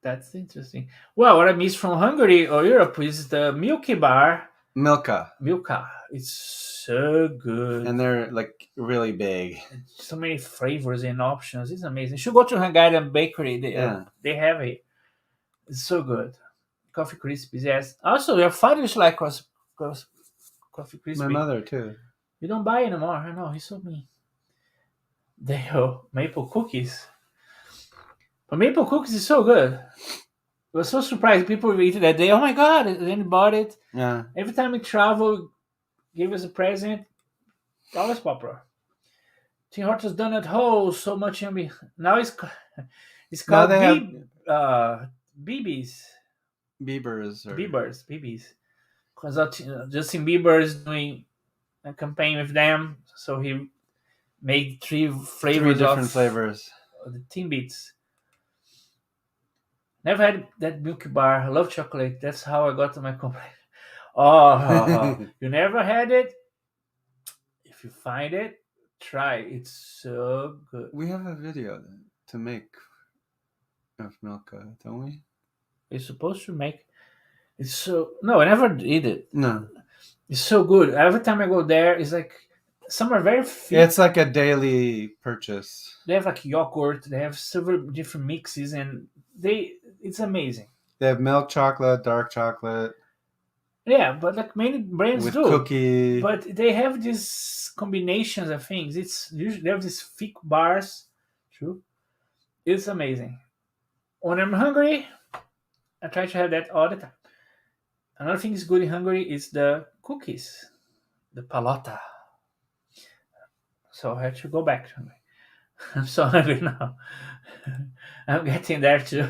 That's interesting. Well, what I miss from Hungary or Europe is the Milky Bar. Milka. Milka. It's so good. And they're like really big. So many flavors and options. It's amazing. You should go to Hungarian Bakery. They have it. It's so good. Coffee Krispies, yes. Also, your father used to like Coffee Krispie. My mother too. You don't buy anymore. I know, he's so mean. They have maple cookies. But maple cookies is so good. I was so surprised. People were eating that day. Oh my god! And then bought it. Yeah. Every time we travel, give us a present. Always popular. Tim Hortons donut hole, so much yummy. Now it's Now called they have BBs. Biebers or BBs. Because Justin Bieber is doing a campaign with them, so he made three different flavors. Of the Timbits. Never had that Milky Bar. I love chocolate. That's how I got to my complaint. Oh, you never had it? If you find it, try. It's so good. We have a video to make of Milka, don't we? You're supposed to make. It's so no, I never did it. No. It's so good. Every time I go there, it's like some are very thick. It's like a daily purchase. They have like yogurt. They have several different mixes, and it's amazing. They have milk chocolate, dark chocolate. Yeah, but like many brands with do. Cookie. But they have these combinations of things. It's usually they have these thick bars. True. It's amazing. When I'm hungry, I try to have that all the time. Another thing is good in Hungary is the cookies, the palota. So I have to go back to Hungary. I'm so hungry now. I'm getting there too.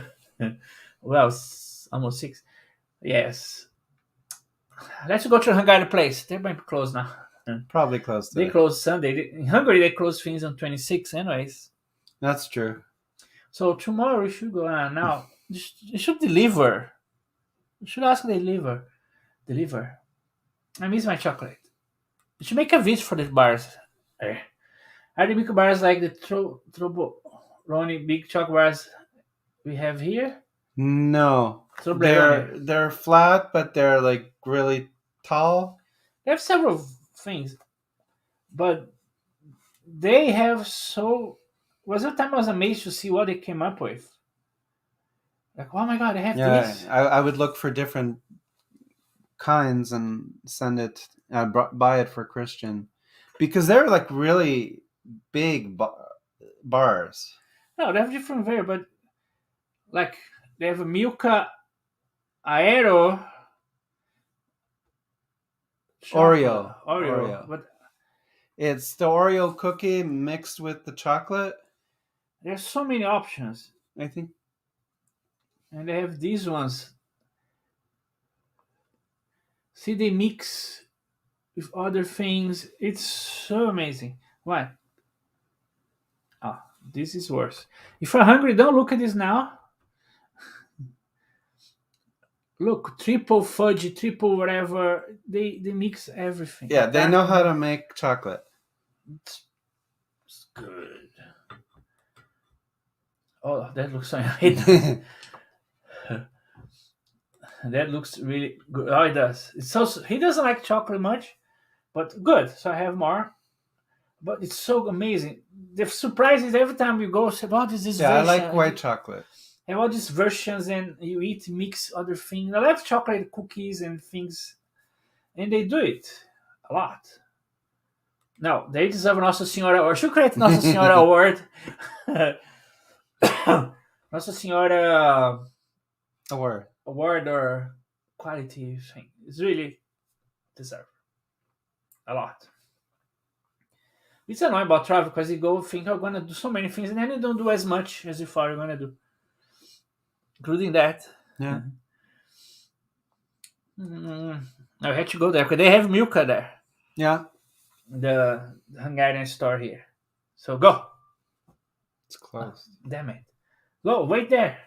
Well, it's almost 6. Yes. Let's go to the Hungarian place. They might be closed now. Probably close to They close Sunday. In Hungary, they close things on 26 anyways. That's true. So tomorrow we should go on. Now, you should deliver. You should ask Deliver. I miss my chocolate. You should make a video for the bars. Are the big bars like the Troboroni big chocolate bars we have here? No. Troboroni. They're flat, but they're like really tall. They have several things, but they have so. Was the time I was amazed to see what they came up with. Like, oh my god, they have this. I would look for different kinds and send it. Buy it for Christian, because they're like really big bars. No, they have different variants, but like they have a Milka Aero Oreo. But it's the Oreo cookie mixed with the chocolate. There's so many options. I think. And they have these ones. See, they mix with other things. It's so amazing. What? Oh, this is worse. If you're hungry, don't look at this now. Look, triple fudge, triple whatever. They mix everything. Yeah, Oh, they know dark how milk. to make chocolate. It's good. Oh, that looks so. It does. That looks really good. Oh, it does. It's so he doesn't like chocolate much, but good. So I have more. But it's so amazing. The surprise is every time you go, say, "Oh, this is Yeah, I like white version." chocolate. Have all these versions, and you eat, mix other things. I love chocolate cookies and things, and they do it a lot. No, they deserve Nossa Senhora Award. Should create Nossa Senhora Award. Nossa Senhora Or Award or quality thing. It's really deserved a lot. It's annoying about travel because you go think I'm gonna do so many things and then you don't do as much as you thought you're gonna do, including that. yeah. Mm, I had to go there because they have Milka there, Yeah, the Hungarian store here. So go. it's close. Damn it. Go, wait there.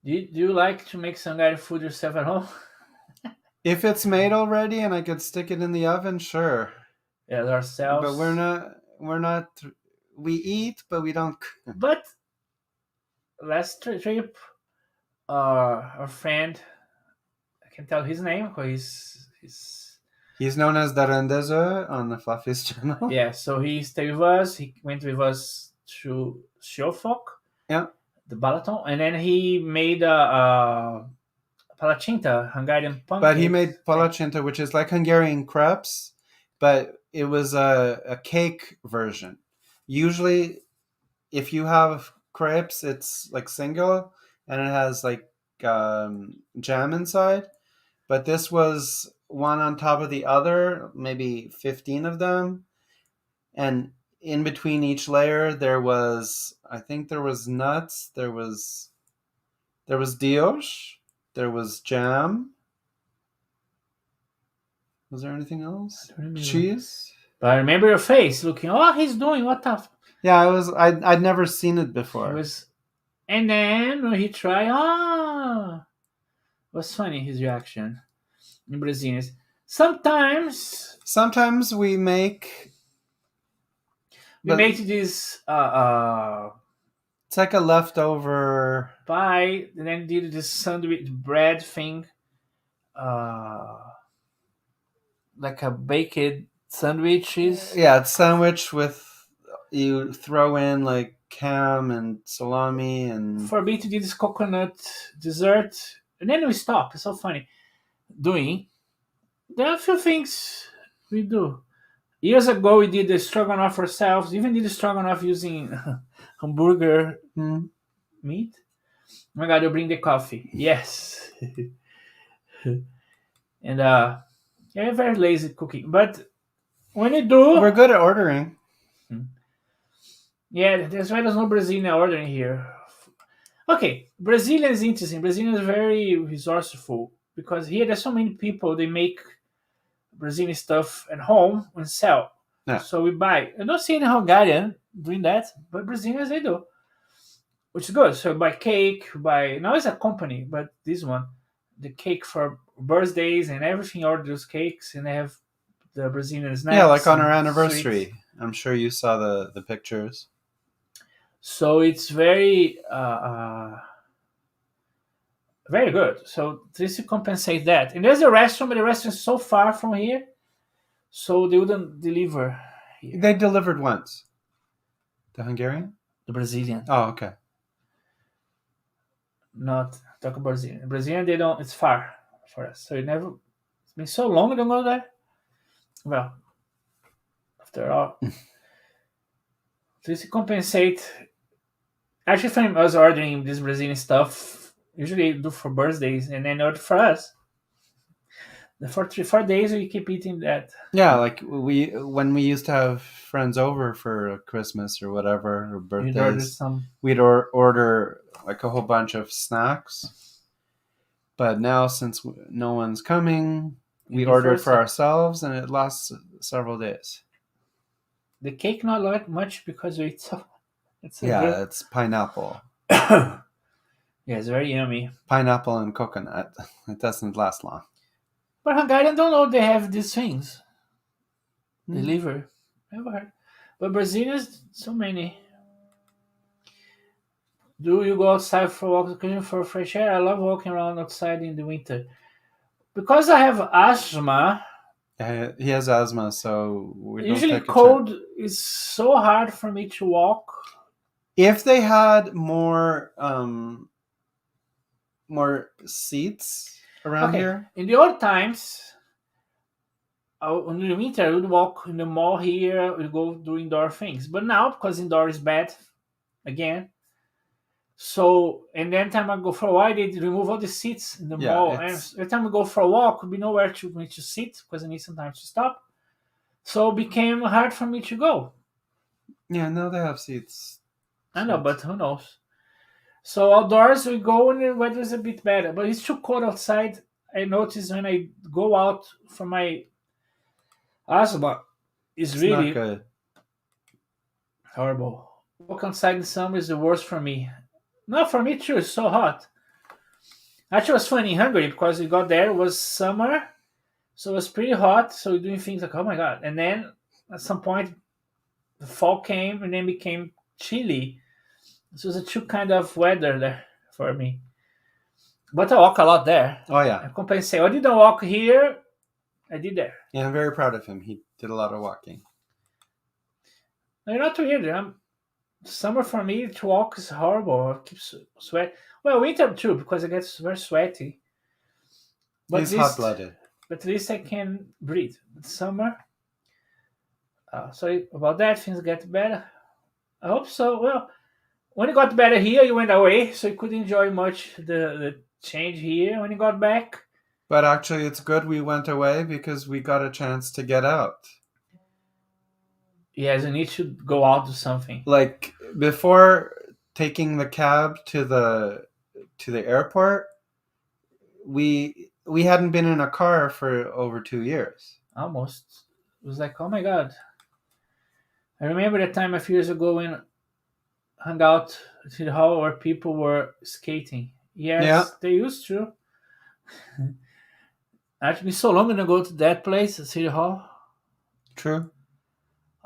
Do you like to make some Hungarian food yourself at home? If it's made already and I could stick it in the oven, sure. Yeah, But ourselves. we're not we eat, but we don't. But last trip, our friend, I can tell his name because he's He's known as the Rendezer on the Fluffies channel. yeah. So he stayed with us. He went with us to Sjófok, Yeah. the Balaton, and then he made a palacsinta, Hungarian pancakes. But he made palacsinta, which is like Hungarian crepes, but it was a cake version. Usually, if you have crepes, it's like single and it has like jam inside. But this was one on top of the other, maybe 15 of them. And in between each layer, I think there was nuts, there was dioche, there was jam. Was there anything else? Cheese? But I remember your face looking, oh, he's doing what the Yeah, I'd never seen it before. It was, and then when he tried, it was funny his reaction in Brazilians. Sometimes we make this it's like a leftover pie, and then did this sandwich bread thing, like a baked sandwiches. Yeah, it's sandwich with you throw in like ham and salami and For me to do this coconut dessert, and then we stop. It's so funny doing. There are a few things we do. Years ago, we did the stroganoff ourselves. Even did the stroganoff using hamburger meat. Oh my God, you bring the coffee. Yes. And yeah, very lazy cooking. But when you do, we're good at ordering. Yeah, that's why there's no Brazilian ordering here. Okay, Brazilian is interesting. Brazilian is very resourceful because here there's so many people. They make Brazilian stuff at home and sell. Yeah. So we buy. I don't see any Hungarian doing that, but Brazilians they do, which is good. So buy cake, buy now it's a company, but this one, the cake for birthdays and everything. Order those cakes, and they have the Brazilian snacks. Yeah, like on our and anniversary. sweets. I'm sure you saw the pictures. So it's very very good. So this to compensate that. And there's a restaurant, but the restaurant is so far from here, so they wouldn't deliver here. They delivered once. The Hungarian? The Brazilian. Oh, okay. Not talk about Brazilian. Brazilian, they don't. It's far for us, so it never. It's been so long I don't go there. Well, after all, this to compensate. Actually, if I was ordering this Brazilian stuff, usually do for birthdays, and then order for us. For 3-4 days, we keep eating that. Yeah, like when we used to have friends over for Christmas or whatever or birthdays, we'd order like a whole bunch of snacks, But now, since no one's coming, You we ordered defrost for it. ourselves, and it lasts several days. The cake not like much because it's a Yeah, good. it's pineapple, Yeah, it's very yummy. pineapple and coconut. It doesn't last long. But Hungarian don't know they have these things. The Hmm. liver. Never heard. But Brazilians, so many. Do you go outside for walks occasionally for fresh air? I love walking around outside in the winter. Because I have asthma, He has asthma, so we don't usually take a chance. cold is so hard for me to walk. If they had more seats around Okay, here, in the old times, in the winter, I would walk in the mall here, we go do indoor things. But now, because indoor is bad again, so and then time I go for a while, they remove all the seats in the yeah, mall, and every time we go for a walk, we nowhere to me to sit because I need some time to stop. So it became hard for me to go. yeah. Now they have seats. I So know, but it's who knows? So outdoors we go when the weather is a bit better, but it's too cold outside. I notice when I go out for my asthma, is it's not really good. horrible. Walk outside in summer is the worst for me. Not for me too. It's so hot. Actually, it was funny in Hungary because we got there. It was summer, so it was pretty hot. So we're doing things like, oh my god! And then at some point, the fall came and then became chilly. So it was a two kind of weather there for me. But I walk a lot there. Oh yeah, I compensate. I didn't walk here. I did there. yeah. I'm very proud of him. He did a lot of walking. No, you're not too weird. Summer for me to walk is horrible. I keep sweat. Well, winter too because it gets very sweaty. But at He's hot least, blooded. but at least I can breathe. But summer. Sorry about that. Things get better. I hope so. Well, when it got better here, you went away, so you could enjoy much the change here. When you got back, But actually, it's good we went away because we got a chance to get out. yes, you need to go out do something. Like before taking the cab to the airport, we hadn't been in a car for over 2 years. Almost. It was like, oh my god. I remember that time a few years ago when hung out at City Hall where people were skating. Yeah, Yes, they used to. Actually, so long to go to that place, at City Hall. true.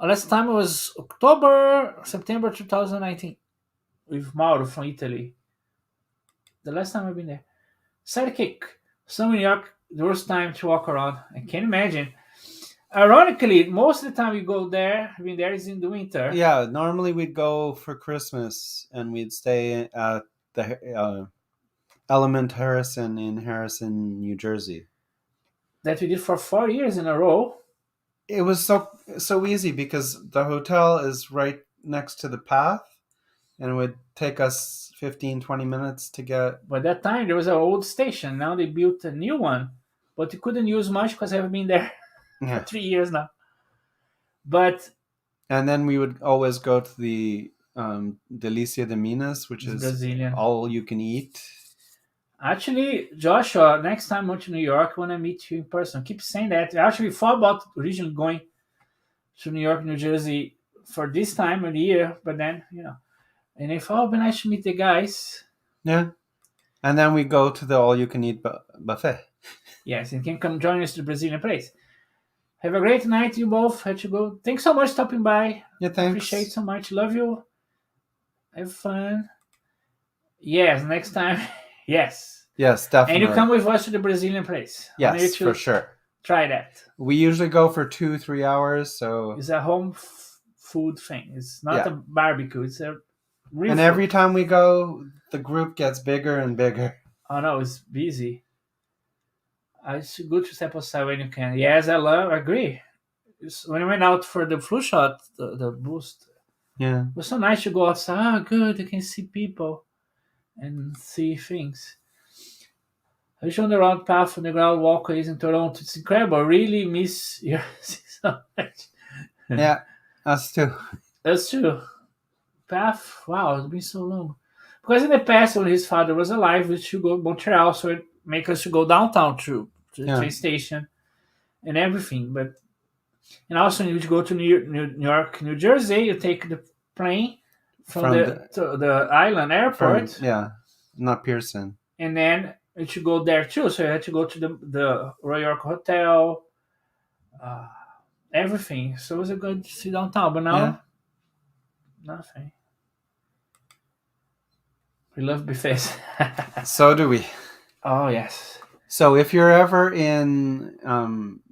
Last time it was October, September 2019 with Mauro from Italy. The last time I've been there. Sidekick. So New York, the worst time to walk around. I can't imagine. Ironically, most of the time we go there, I've been there is in the winter. Yeah, normally we'd go for Christmas and we'd stay at the Element Harrison in Harrison, New Jersey. That we did for 4 years in a row. It was so easy because the hotel is right next to the path and it would take us 15-20 minutes to get. By that time, there was an old station. Now they built a new one, but you couldn't use much because I haven't been there for Yeah. 3 years now. But And then we would always go to the Delicia de Minas, which it's is Brazilian. all you can eat. Actually, Joshua, next time I went to New York, when I meet you in person, keep saying that. I actually thought about originally going to New York, New Jersey for this time of the year, but then, and I thought, oh, it'd be nice to meet the guys. Yeah. And then we go to the all you can eat buffet. Yes, and can come join us to the Brazilian place. Have a great night, you both. Had to go. Thanks so much for stopping by. Yeah, thanks. Appreciate so much. Love you. Have fun. Yes, next time. Yes. Yes, definitely. And you come with us to the Brazilian place. Yes, for sure. Try that. We usually go for 2-3 hours, so It's a home food thing. It's not a barbecue. It's a real and food. every time we go, the group gets bigger and bigger. Oh no, it's busy. It's good to step outside when you can. Yes, I agree. When I went out for the flu shot, the boost, Yeah. it was so nice to go outside. Oh, good, I can see people and see things. I was on the round path on the ground walkways in Toronto. It's incredible. I really miss your so much. Yeah, us too. That's true. Path, wow, it's been so long. Because in the past, when his father was alive, we used to go to Montreal, so it make us to go downtown to the Yeah. train station and everything. But and also you go to New York, New Jersey. You take the plane from From the the island from airport, yeah, not Pearson. and then you should go there too. So you had to go to the Royal York Hotel, uh, everything. So it was a good to see downtown. But Yeah. now nothing. We love buffets. So do we. Oh yes. So if you're ever in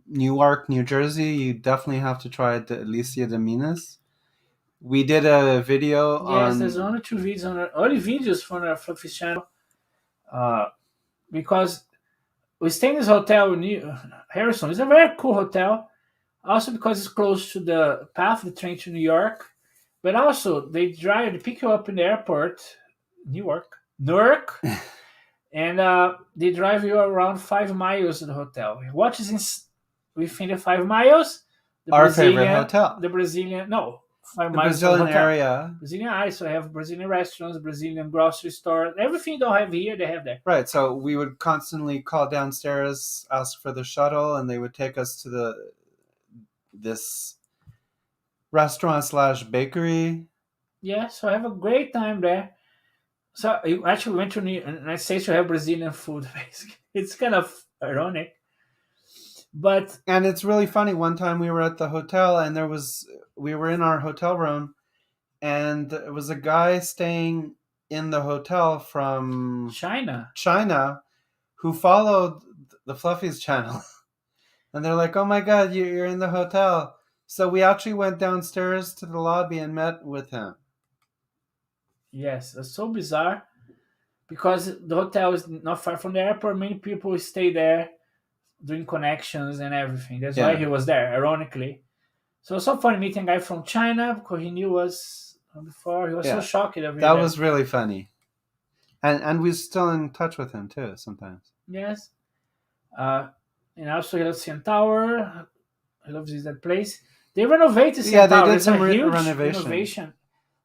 Newark, New Jersey, you definitely have to try the Alicia de Minas. We did a video Yes, there's on one or two videos on our early videos from our Fluffies channel. Uh, because we stay in this hotel in Harrison. It's a very cool hotel. Also because it's close to the path of the train to New York. But also they pick you up in the airport, Newark, and they drive you around 5 miles to the hotel. What is within the 5 miles? The our favorite Brazilian, hotel, the Brazilian, no, five the miles from the Brazilian hotel. area. Brazilian area, so I have Brazilian restaurants, Brazilian grocery store, everything you don't have here, they have there. Right. So we would constantly call downstairs, ask for the shuttle, and they would take us to this restaurant slash bakery. Yeah, so I have a great time there. So you actually went to the United States to have Brazilian food. Basically, it's kind of ironic, but And it's really funny. One time we were at the hotel, and we were in our hotel room, and it was a guy staying in the hotel from China. China who followed the Fluffies channel. And they're like, "Oh my God, you're in the hotel." So we actually went downstairs to the lobby and met with him. Yes, it's so bizarre because the hotel is not far from the airport. Many people stay there doing connections and everything. That's why Yeah. he was there, ironically. So it's so funny meeting a guy from China because he knew us before. He was so Yeah. shocked that we were That there. was really funny. And we're still in touch with him too sometimes. Yes. And also he loves CN Tower. He loves that place. They renovated CN Yeah, they Tower. did There's some a huge renovation. renovation.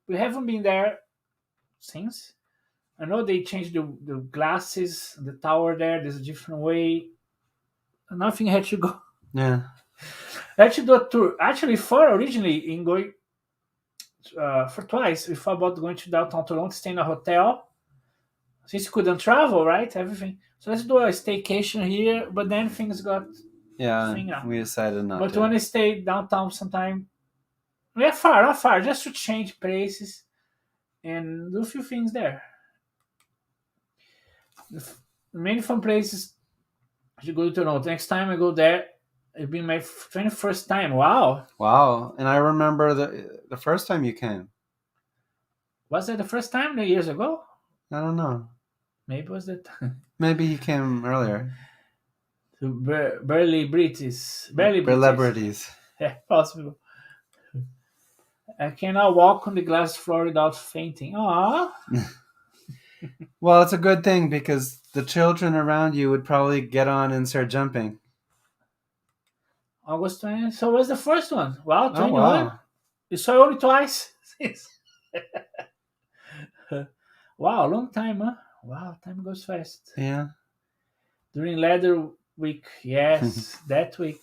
We haven't been there since. I know they changed the glasses, the tower there. There's a different way. Nothing had to go. Yeah. I had to do a tour. Actually, for originally in going for twice, we thought about going to downtown Toronto, stay in a hotel. Since you couldn't travel, right? Everything. So let's do a staycation here. But then things got Yeah, thing up. we decided not But to. when I stay downtown sometime, we're far, not far, just to change places and do a few things there. Many fun places to go to Toronto. Next time I go there, it'll be my 21st time. Wow. Wow. And I remember the first time you came. Was that the first time? Years ago? I don't know. Maybe was that Maybe you came earlier. barely British. Barely British. Celebrities. Yeah, possible. I can now walk on the glass floor without fainting. Aww. Well, it's a good thing because the children around you would probably get on and start jumping. August 20th. So what's the first one? Wow, Oh, 21. wow. You saw it only twice. Wow, long time, huh? Wow, time goes fast. Yeah. During Leather Week, yes, that week.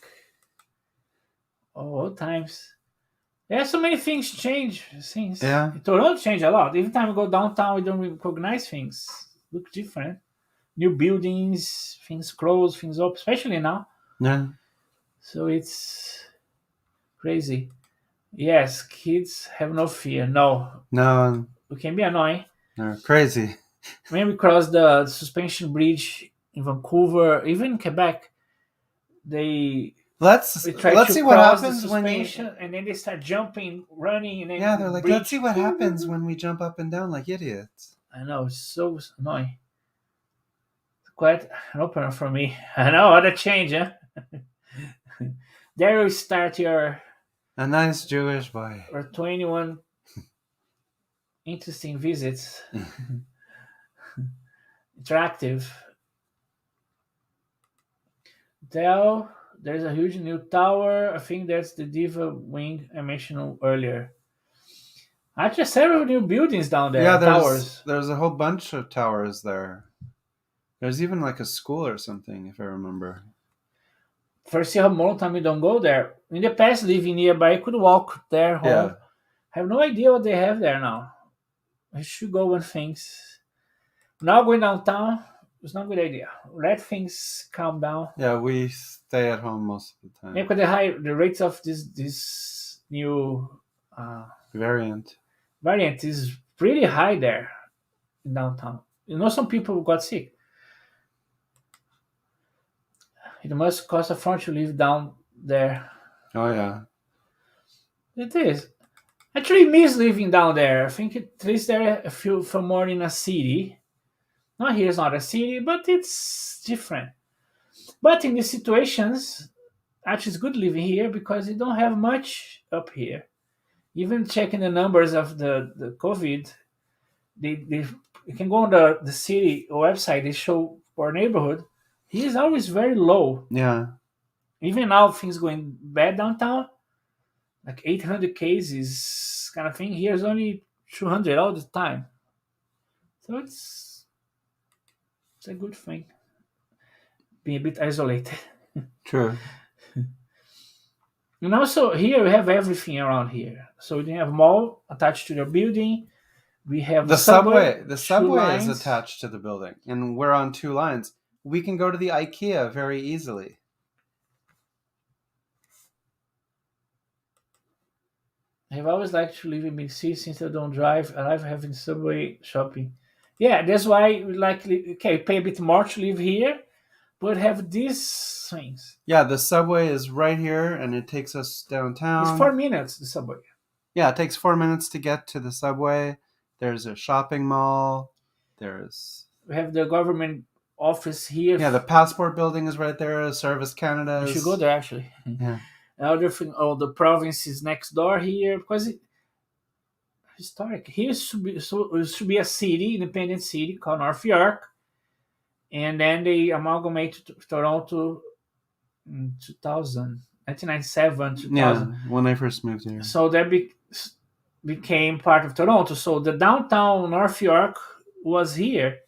Oh, old times. Yeah, so many things change since. Yeah. Toronto changed a lot. Every time we go downtown, we don't recognize things. Look different. New buildings, things close, things up, especially now. Yeah. So it's crazy. Yes, kids have no fear. No, No, we can be annoying. they're crazy. When we cross the suspension bridge in Vancouver, even in Quebec, we Let's try to see what cross the happens when suspension, and then they start jumping, running, and then Yeah, they're like, bridge. let's see what happens when we jump up and down like idiots. I know, it's so annoying. It's quite an opener for me. I know, what a change, huh? There you start your A nice Jewish boy. 21 interesting visits. Interactive. There's a huge new tower. I think that's the Diva Wing I mentioned earlier. Actually, several new buildings down there. Yeah, towers. there's a whole bunch of towers there. There's even like a school or something, if I remember. First year, more time we don't go there. In the past, living nearby, I could walk there home. Yeah. I have no idea what they have there now. I should go when things. Now going downtown, it's not a good idea. Let things calm down. Yeah, we stay at home most of the Yeah, time. because the rates of this new uh, Variant. variant is pretty high there in downtown. Some people got sick. It must cost a fortune to live down there. Oh yeah. It is. I actually miss living down there. I think at least there I feel for more in a city. Not here is not a city, but it's different. But in these situations, actually, it's good living here because you don't have much up here. Even checking the numbers of the COVID, they you can go on the city website. They show our neighborhood. He is always very low. Yeah. Even now, things going bad downtown, like 800 cases kind of thing. Here's only 200 all the time. So it's a good thing. Being a bit isolated. True. And also here we have everything around here. So we have mall attached to the building. We have The subway, subway. The two subway is lines. attached to the building, and we're on 2 lines. We can go to the IKEA very easily. I've always liked to live in big cities since I don't drive. I like having subway shopping. Yeah, that's why we like pay a bit more to live here, but have these things. Yeah, the subway is right here, and it takes us It's downtown. 4 minutes the subway. Yeah, it takes 4 minutes to get to the subway. There's a shopping mall. There's We have the government office here. yeah, the passport building is right there. Service Canada. We should go there actually. Yeah. Another thing, the province is next door here because historic. Here it should be a city, independent city called North York, and then they amalgamated to Toronto in 2000, 1997, 2000. Yeah, when I first moved here. So that became part of Toronto. So the downtown North York was here.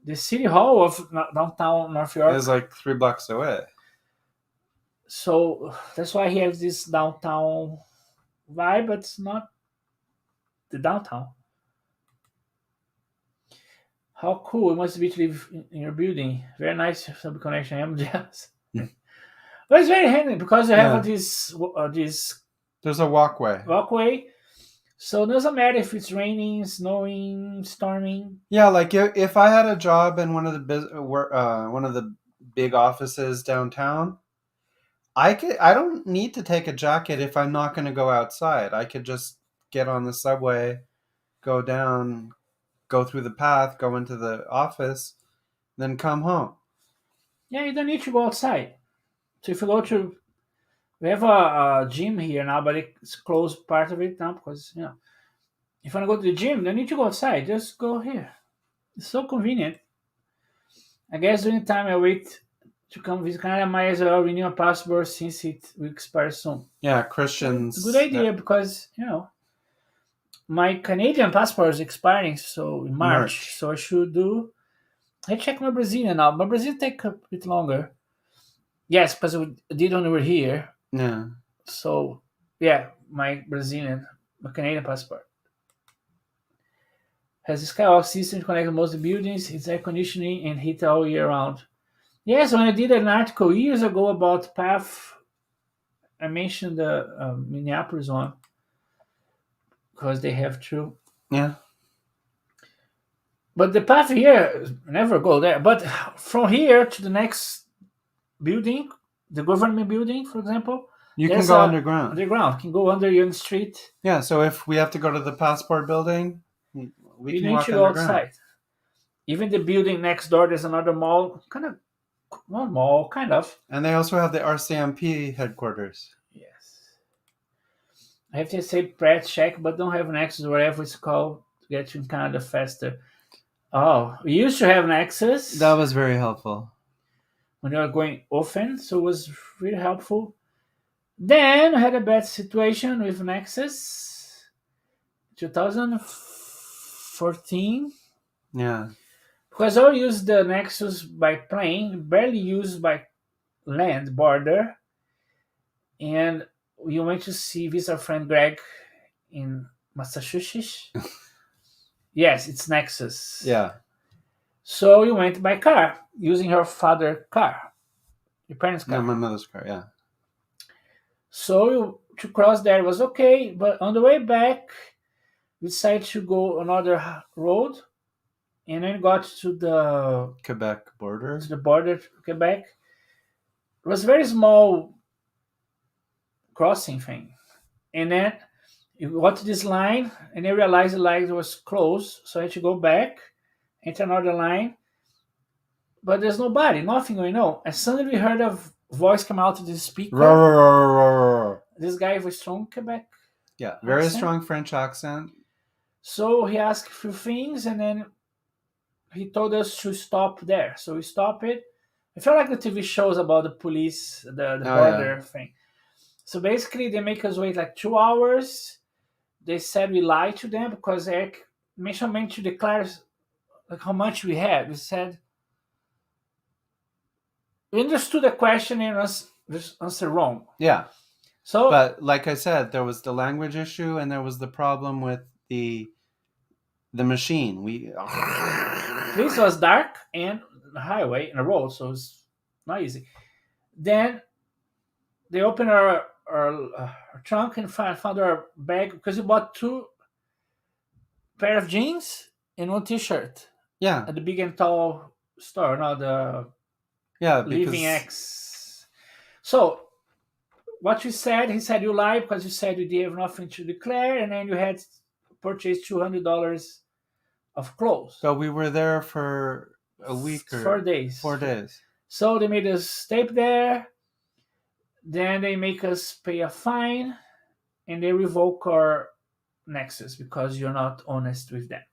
The city hall of downtown North York. It was like 3 blocks away. So that's why he has this downtown vibe, but it's not the downtown. How cool it must be to live in your building. Very nice sub connection. I'm jealous. Yeah. But it's very handy because you have Yeah. this There's a walkway. walkway. So it doesn't matter if it's raining, snowing, storming. Yeah, like if I had a job in one of the big offices downtown, I don't need to take a jacket if I'm not going to go outside. I could just get on the subway, go down, go through the path, go into the office, then come home. Yeah, you don't need to go outside. So if you go to, we have a gym here now, but it's closed part of it now because if you want to go to the gym, you don't need to go outside. Just go here. It's so convenient. I guess during the time I wait to come visit Canada, I might as well renew a passport since it will expire soon. Yeah, Christians. It's a good idea because my Canadian passport is expiring in March. So I should do. I check my Brazilian now. My Brazilian take a bit longer. Yes, because we did when we were here. Yeah. So yeah, my Canadian passport has a skywalk system to connect most of the buildings. It's air conditioning and heat all year round. Yes, when I did an article years ago about PATH, I mentioned the Minneapolis one because they have two. Yeah. But the path here, never go there. But from here to the next building, the government building, for example, you can go underground. Underground, can go under your street. Yeah, so if we have to go to the passport building, we can walk need to go underground. outside. Even the building next door, there's another mall, kind of. And they also have the RCMP headquarters. Yes. I have to say Pratt check, but don't have an access wherever it's called to get to Canada faster. Oh, we used to have an access. That was very helpful. When you were going often, so it was really helpful. Then I had a bad situation with an access. 2014. Yeah. because I used the Nexus by plane, barely used by land border, and we went to see visit our friend Greg in Massachusetts. Yes, it's Nexus. Yeah. So we went by car using her father car, your parents' No, car. my mother's car. Yeah. So to cross there was okay, but on the way back, we decided to go another road, and then got Quebec border. to the border to Quebec. It was a very small crossing thing, and then you got to this line, and then realized the line was closed, so I had to go back, enter another line, but there's nobody, nothing going on. And suddenly we heard a voice come out of the speaker. Roar, roar, roar, roar, roar. This guy with strong Quebec Yeah, very accent. strong French accent. So he asked a few things, and then he told us to stop there. So we stopped it. I felt like the TV shows about the police, the Oh, border yeah. thing. So basically, they make us wait like 2 hours. They said we lied to them because Eric meant to declare like how much we had. We said we understood the question and just answer wrong. Yeah. So But like I said, there was the language issue and there was the problem with the machine. this was dark and the highway and a road, so it's not easy. Then they opened our trunk and found our bag because we bought two pair of jeans and one T-shirt Yeah. at the Big and Tall store, not the Yeah, Living because X. So what you said, he said you lied because you said you have nothing to declare, and then you had purchased $200 of clothes. so we were there for a week or 4 days. 4 days. So they made us stay there. Then they make us pay a fine, and they revoke our Nexus because you're not honest with them.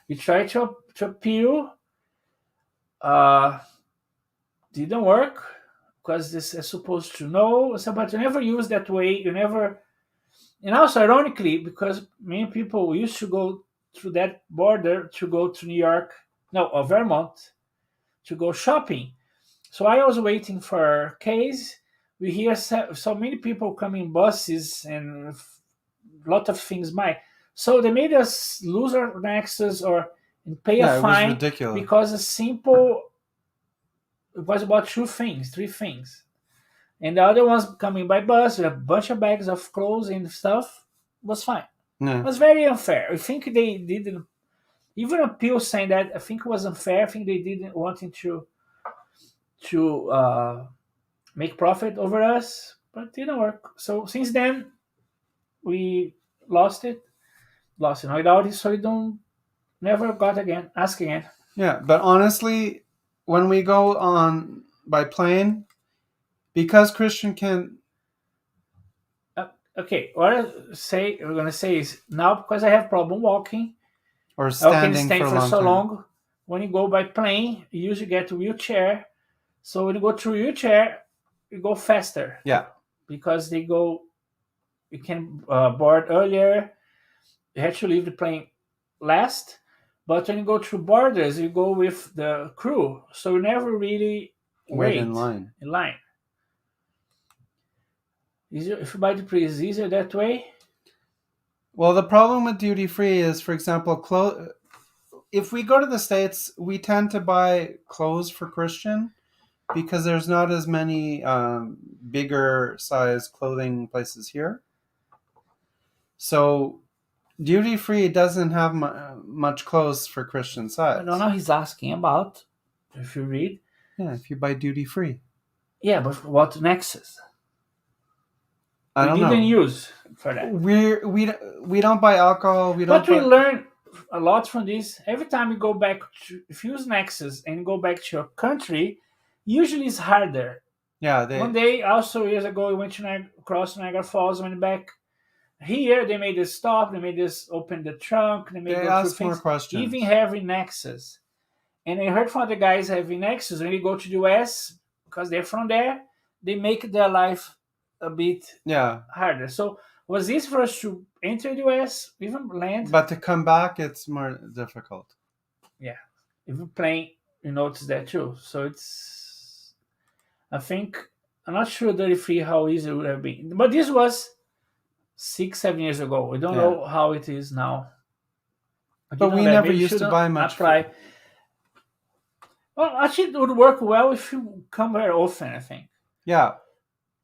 We tried to appeal. Didn't work because this is supposed to know. So, but you never use that way. You never. And also, ironically, because many people used to go through that border to go to New York, no, or Vermont, to go shopping. So I was waiting for a case. We hear so many people coming buses and a lot of things might. So they made us lose our Nexus or pay Yeah, a it was fine ridiculous. because a simple it was about two things, three things. And the other ones coming by bus with a bunch of bags of clothes and stuff was fine. Yeah. It was very unfair. I think they didn't even appeal saying that. I think it was unfair. I think they didn't wanting to make profit over us, but it didn't work. So since then, we lost it, without it, so we don't never got again, ask again. Yeah, but honestly, when we go on by plane, because Christian can. Okay, what we're gonna say is now because I have problem walking, Or I can standing stand for a for long so time. long. When you go by plane, you usually get a wheelchair. So when you go through wheelchair, you go faster. Yeah. Because you can board earlier. You have to leave the plane last. But when you go through borders, you go with the crew, so you never really Wait in line. In line. Easier if you buy the price, easier that way. Well, the problem with duty free is, for example, if we go to the States, we tend to buy clothes for Christian because there's not as many bigger size clothing places here. So duty free doesn't have much clothes for Christian size. I don't know. He's asking about if you read. Yeah, if you buy duty free. Yeah, but what Nexus? I don't know. Didn't use for that. We don't buy alcohol. We don't. But we learn a lot from this. Every time you go back to if you use Nexus and go back to your country, usually it's harder. Yeah, One day, also years ago, we went to across Niagara Falls, went back. Here, they made us stop. They made us open the trunk. They They ask more questions. Even having Nexus. And I heard from the guys having Nexus, when you go to the US, because they're from there, they make their life a bit harder. So was easy for us to enter the US, even land. But to come back, it's more difficult. Yeah. if you're playing, you notice that too. So it's, I think, I'm not sure 33 how easy it would have been, but this was 6, 7 years ago. We don't Yeah. know how it is now. But you But know we that never maybe you used to shouldn't buy much food. apply. Well, actually, it would work well if you come very often, I think. Yeah.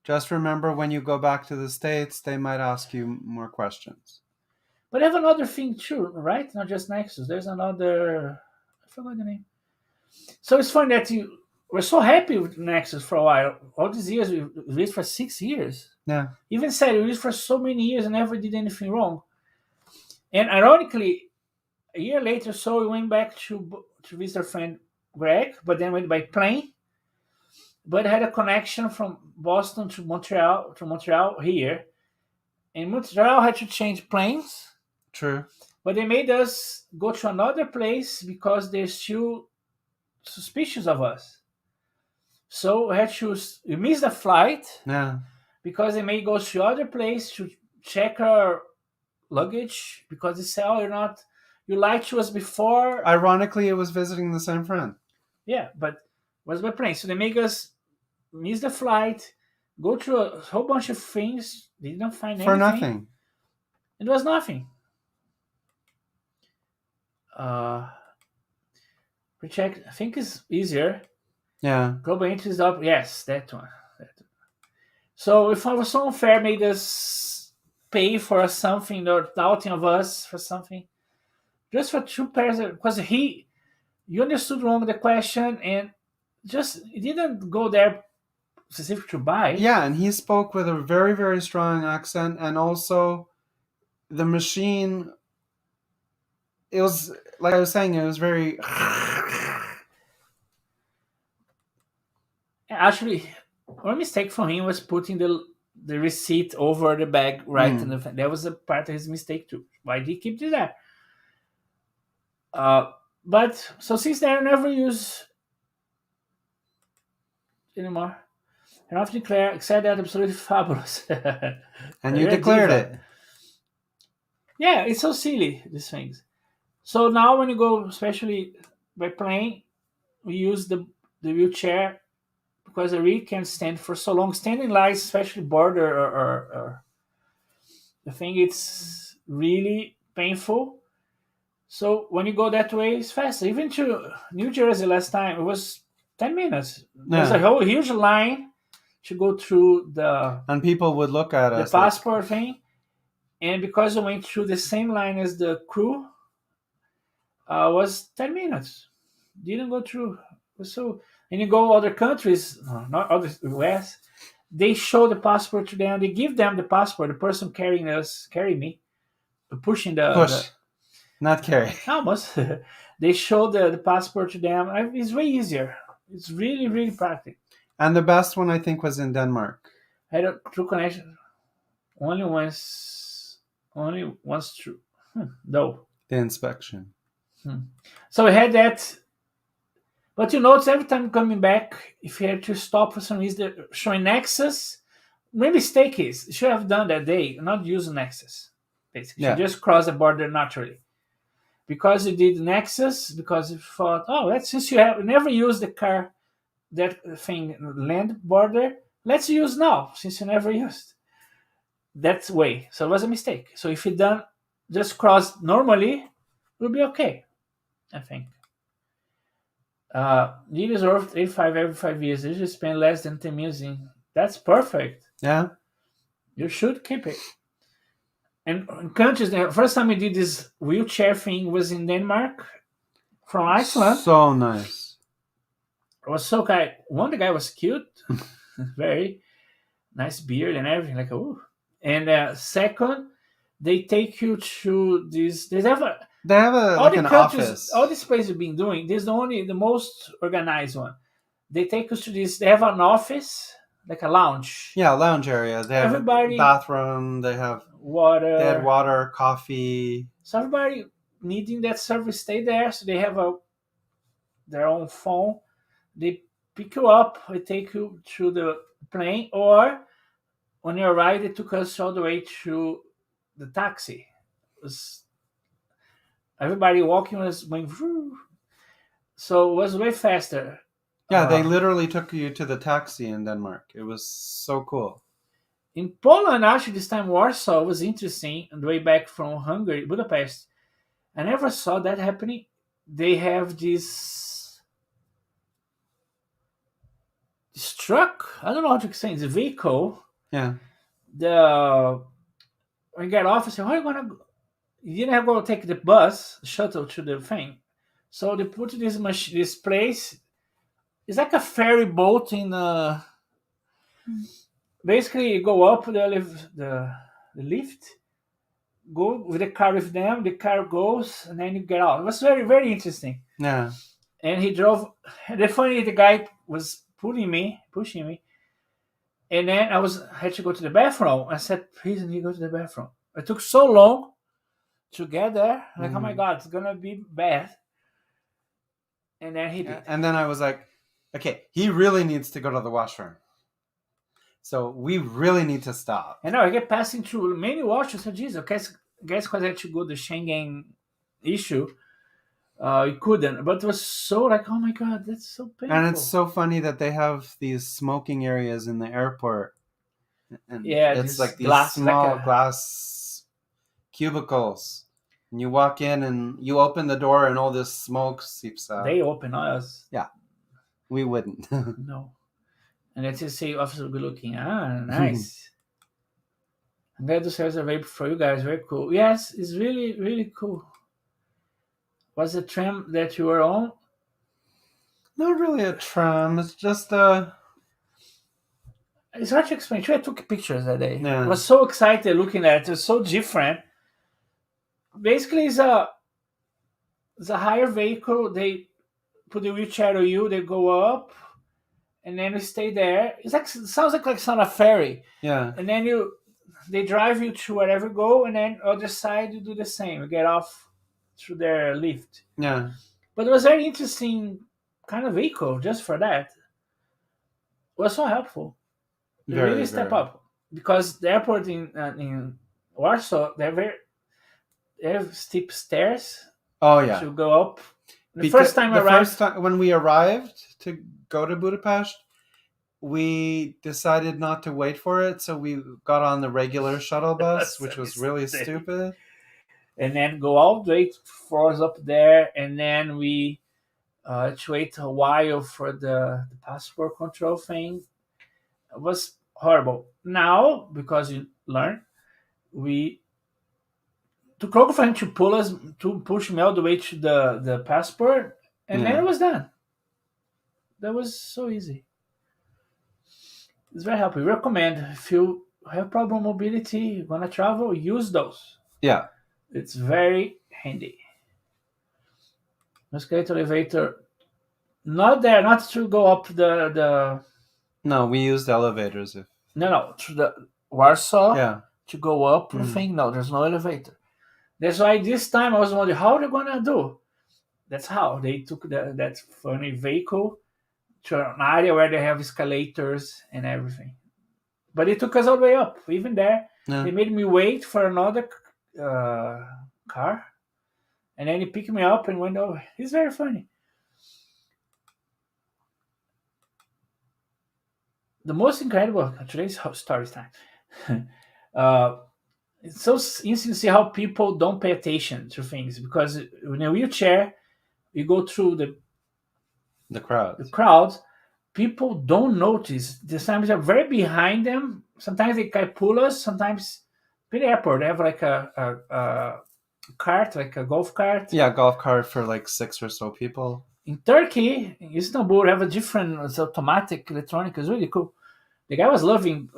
Just remember when you go back to the States, they might ask you more questions. But I have another thing too, right? Not just Nexus. There's another. I forgot the name. So it's funny that you were so happy with Nexus for a while. All these years, we used for 6 years. Yeah. Even said we used for so many years and never did anything wrong. And ironically, a year later, so we went back to visit our friend Greg, but then went by plane. But had a connection from Boston to Montreal here. And Montreal had to change planes, True. but they made us go to another place because they're still suspicious of us. So we had to we missed the flight Yeah. because they made go to other place to check our luggage because they said, "Oh, you lied to us before." Ironically, it was visiting the same friend. Yeah, but was by plane. So they make us miss the flight, go through a whole bunch of things. They didn't find For anything. nothing. It was nothing. Uh, we check. I think it's easier. Yeah. Global entry is up. Yes, that one. So if I was so unfair, made us pay for something or doubting of us for something, just for 2 pairs, because you understood wrong the question and just he didn't go there specific to buy. Yeah, and he spoke with a very, very strong accent, and also the machine. It was like I was saying. It was very. Actually, one mistake from him was putting the receipt over the bag right in the. That was a part of his mistake too. Why did he keep it there? But so since then, I never use anymore. And often declare said that absolutely fabulous. And you You're a declared diva. it. Yeah, it's so silly these things. So now when you go, especially by plane, we use the wheelchair because I really can't stand for so long. Standing lights, especially border or I think it's really painful. So when you go that way, it's faster. Even to New Jersey last time, it was 10 minutes. There's a Yeah. whole huge line to go through And people would look at the us like, passport thing, and because I went through the same line as the crew, was 10 minutes. Didn't go through. So and you go other countries, not other US, they show the passport to them. They give them the passport. The person carry me, pushing the push, not carry. almost. They show the passport to them. It's way easier. It's really really practical. And the best one I think was in Denmark. I had a true connection only once. Only once true. No. The inspection. So we had that. But you notice every time coming back, if you had to stop for some reason, they're showing Nexus. My mistake is, you should have done that day, not using Nexus. Basically, Yeah. you just cross the border naturally. Because you did Nexus, because you thought, oh, since you have never used the car, that thing, land border, let's use now, since you never used. That way. So it was a mistake. So if you done just cross normally, we'll be okay, I think. You deserve 85 every 5 years. You should spend less than 10 minutes in. That's perfect. Yeah. You should keep it. And in countries, the first time we did this wheelchair thing was in Denmark from Iceland. So nice. It was so guy. One, the guy was cute, very nice beard and everything. Like, oh. And second, they take you to this. They have all like an office. All these places we've been doing. This is the most organized one. They take us to this. They have an office, like a lounge. Yeah, lounge area. They have Everybody, a bathroom. They have water. They had water, coffee. So everybody needing that service stay there. So they have their own phone. They pick you up. They take you to the plane, or when you arrive, they took us all the way to the taxi. Everybody walking was going through. So it was way faster. Yeah, they Uh, literally took you to the taxi in Denmark. It was so cool. in Poland, actually, this time Warsaw was interesting. On the way back from Hungary, Budapest, I never saw that happening. They have this truck. I don't know how to explain. It's a vehicle. Yeah. The when you get off, I say, "How are you gonna?" You didn't have to go take the bus, the shuttle to the thing. So they put this place. It's like a ferry boat in. Basically, you go up the lift, go with the car with them. The car goes, and then you get out. It was very very interesting. Yeah. And he drove. The funny, the guy was pushing me, and then had to go to the bathroom. I said, "Please, let me go to the bathroom." It took so long to get there. Like, oh my Mm. god, it's gonna be bad. And then he did. And then I was like, okay, he really needs to go to the washroom. So we really need to stop. And now I get passing through many watches. I said, Jesus, guess because I had to go the Schengen issue, you couldn't. But it was so like, oh my god, that's so And it's painful. so funny that they have these smoking areas in the airport. And Yeah, it's this like these glass like small a. glass cubicles. And you walk in and you open the door and all this smoke seeps out. They open us. Yeah, we wouldn't. No. And let's just say officer will be looking. Nice. I'm glad those services are very for you guys. Very cool. Yes, it's really, really cool. Was the tram that you were on? Not really a tram. It's just It's hard to explain. I took pictures that day. I yeah, was so excited looking at it. It was so different. Basically, it's a higher vehicle. They put the wheelchair on you. They go up, and then you stay there. It sounds like it's on a ferry. yeah, And then they drive you to wherever you go, and then other side you do the same. You get off through their lift. yeah. But it was very interesting kind of vehicle just for that. It was so helpful. They Very, really step very. up because the airport in Warsaw they have steep stairs Oh yeah. to go up. The Because first time I the first arrived, time when we arrived to go to Budapest, we decided not to wait for it, so we got on the regular shuttle bus, that's which a was really mistake. stupid. And then go all the way floors up there, and then we to wait a while for the passport control thing. It was horrible. Now, because you learn, we took longer for him to push me all the way to the passport, and then Yeah. it was done. That was so easy. It's very helpful. We recommend if you have problem mobility, you wanna travel, use those. Yeah. It's very handy. Escalator, elevator, not there, not to go up the No, we used elevators if no to the Warsaw yeah. to go up the Mm. thing. No, there's no elevator. That's why this time I was wondering how they're gonna do. That's how they took that funny vehicle to an area where they have escalators and everything. But it took us all the way up. Even there, Yeah. they made me wait for another car, and then he picked me up and went over. It's very funny. The most incredible today's story time. uh, it's so interesting to see how people don't pay attention to things because in a wheelchair, you go through The the crowds. crowd, people don't notice. Sometimes they're very behind them. Sometimes they can pull us. Sometimes in the airport, they have like a cart, like a golf cart. Yeah, golf cart for like 6 or so people. In Turkey, in Istanbul, they have a different, it's automatic electronic. It's really cool. The guy was loving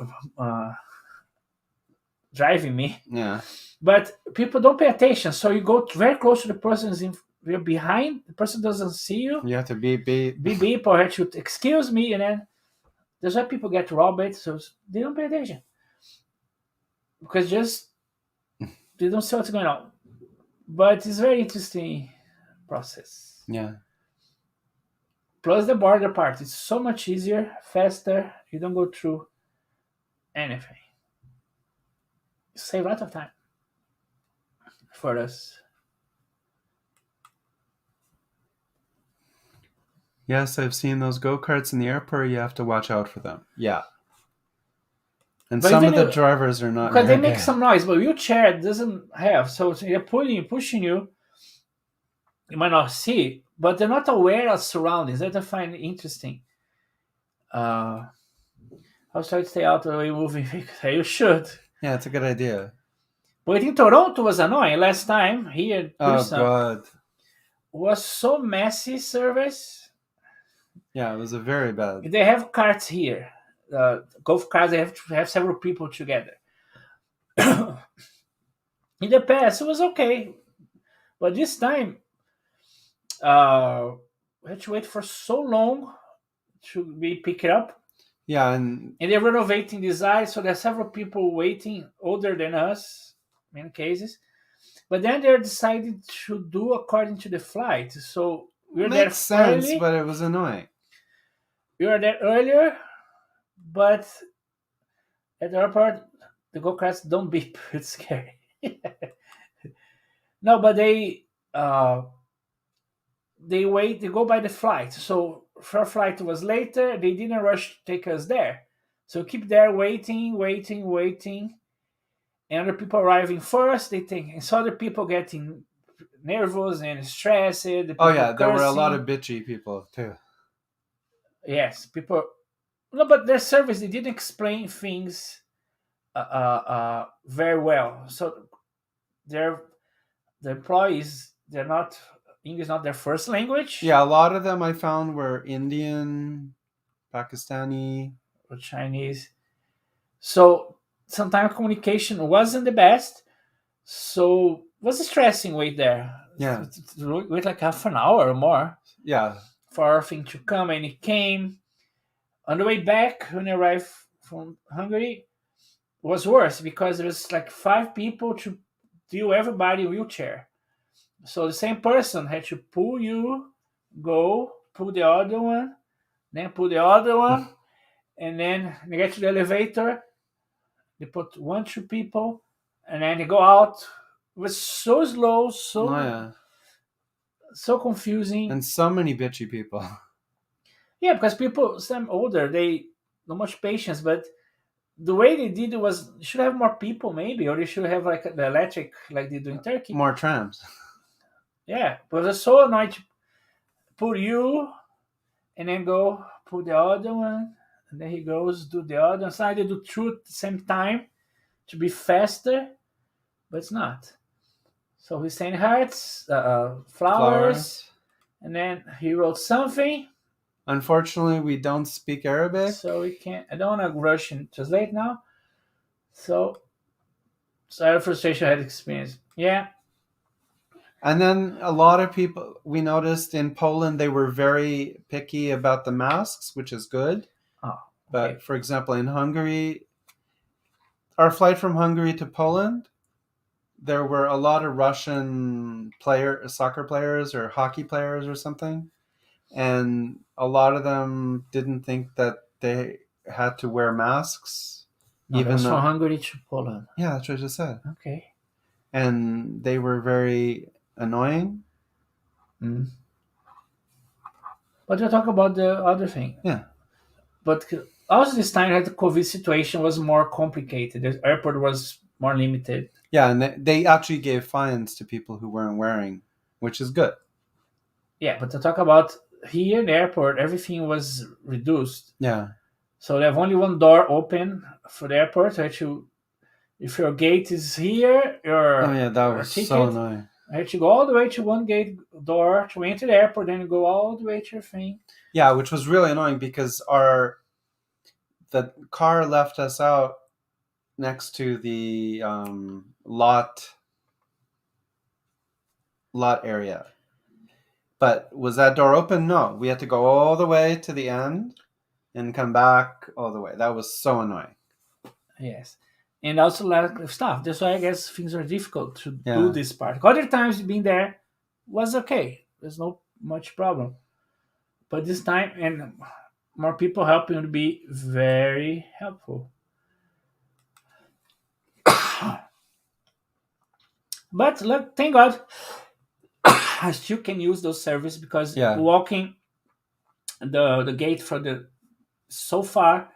driving me, Yeah. but people don't pay attention. So you go very close to the person's you're behind. The person doesn't see you. You have to beep beep. Beep beep or to excuse me, and then that's why people get robbed. So they don't pay attention because just they don't see what's going on. But it's very interesting process. Yeah. Plus the border part, it's so much easier, faster. You don't go through anything. You save a lot of time for us. Yes, I've seen those go karts in the airport. You have to watch out for them. Yeah. And But some even of the you, drivers are not because they very make good. some noise, but wheelchair doesn't have. So they're pulling, pushing you. You might not see, but they're not aware of surroundings. That I find interesting. Uh, I'll try to stay out of the way moving vehicles. You should. Yeah, it's a good idea. But in Toronto was annoying. Last time here, Oh, Pearson God. was so messy service. Yeah, it was a very bad. They have carts here. Golf carts, they have to have several people together. In the past, it was okay. But this time, we had to wait for so long to be picked up. Yeah, and And they're renovating this eye, so there's several people waiting older than us, in many cases. But then they decided to do according to the flight. So we're there makes sense, early. but it was annoying. We were there earlier, but at the airport, the go karts don't beep. It's scary. No, but they wait. They go by the flight. So if our flight was later, they didn't rush to take us there. So keep there waiting, waiting, waiting. And other people arriving first, they think, and so other people getting nervous and stressed. The Oh, people yeah, there were a lot cursing. of bitchy people, too. Yes, people. No, but their service they didn't explain things very well. So their the employees they're not English is not their first language. Yeah, a lot of them I found were Indian, Pakistani. Or Chinese. So sometimes communication wasn't the best. So it was a stressing wait there. Yeah, Wait like half an hour or more yeah, for our thing to come, and it came. On the way back, when I arrived from Hungary, it was worse because there was like five people to deal everybody in wheelchair. So the same person had to pull you, go, pull the other one, then pull the other one, and then they get to the elevator, they put one, two people, and then they go out. It was so slow, oh, so yeah. so confusing. And so many bitchy people. Yeah, because people, some older, they not much patience, but the way they did it was you should have more people maybe, or they should have like the electric like they do in Turkey. More trams. Yeah, but it's so annoying to put you and then go put the other one, and then he goes do the other one. So they do two at the same time to be faster, but it's not. So he's saying hearts, flowers, Flowers. and then he wrote something. Unfortunately, we don't speak Arabic. So we can't. I don't want to rush and translate now. So, sorry, frustration I had experience. Yeah. And then a lot of people, we noticed in Poland, they were very picky about the masks, which is good. Oh, okay. But for example, in Hungary, our flight from Hungary to Poland, there were a lot of Russian soccer players or hockey players or something. And a lot of them didn't think that they had to wear masks, No, that even was from though, Hungary to Poland. yeah, that's what I just said. Okay. And they were very annoying. Mm. But we'll talk about the other thing. Yeah. But also this time, the COVID situation was more complicated. The airport was more limited. Yeah, and they actually gave fines to people who weren't wearing, which is good. Yeah, but to talk about here in the airport, everything was reduced. Yeah. So they have only one door open for the airport. So if your gate is here, Oh yeah, that your was so ticket, annoying. I had to go all the way to one gate door to enter the airport, then go all the way to your thing. Yeah, which was really annoying because the car left us out next to the lot area. But was that door open? No. We had to go all the way to the end and come back all the way. That was so annoying. Yes. And also lack of staff. That's why I guess things are difficult to Yeah. do this part. Other times being there was okay. There's no much problem. But this time, and more people helping would be very helpful. But look, thank God, I still can use those services because Yeah. walking the gate for the so far.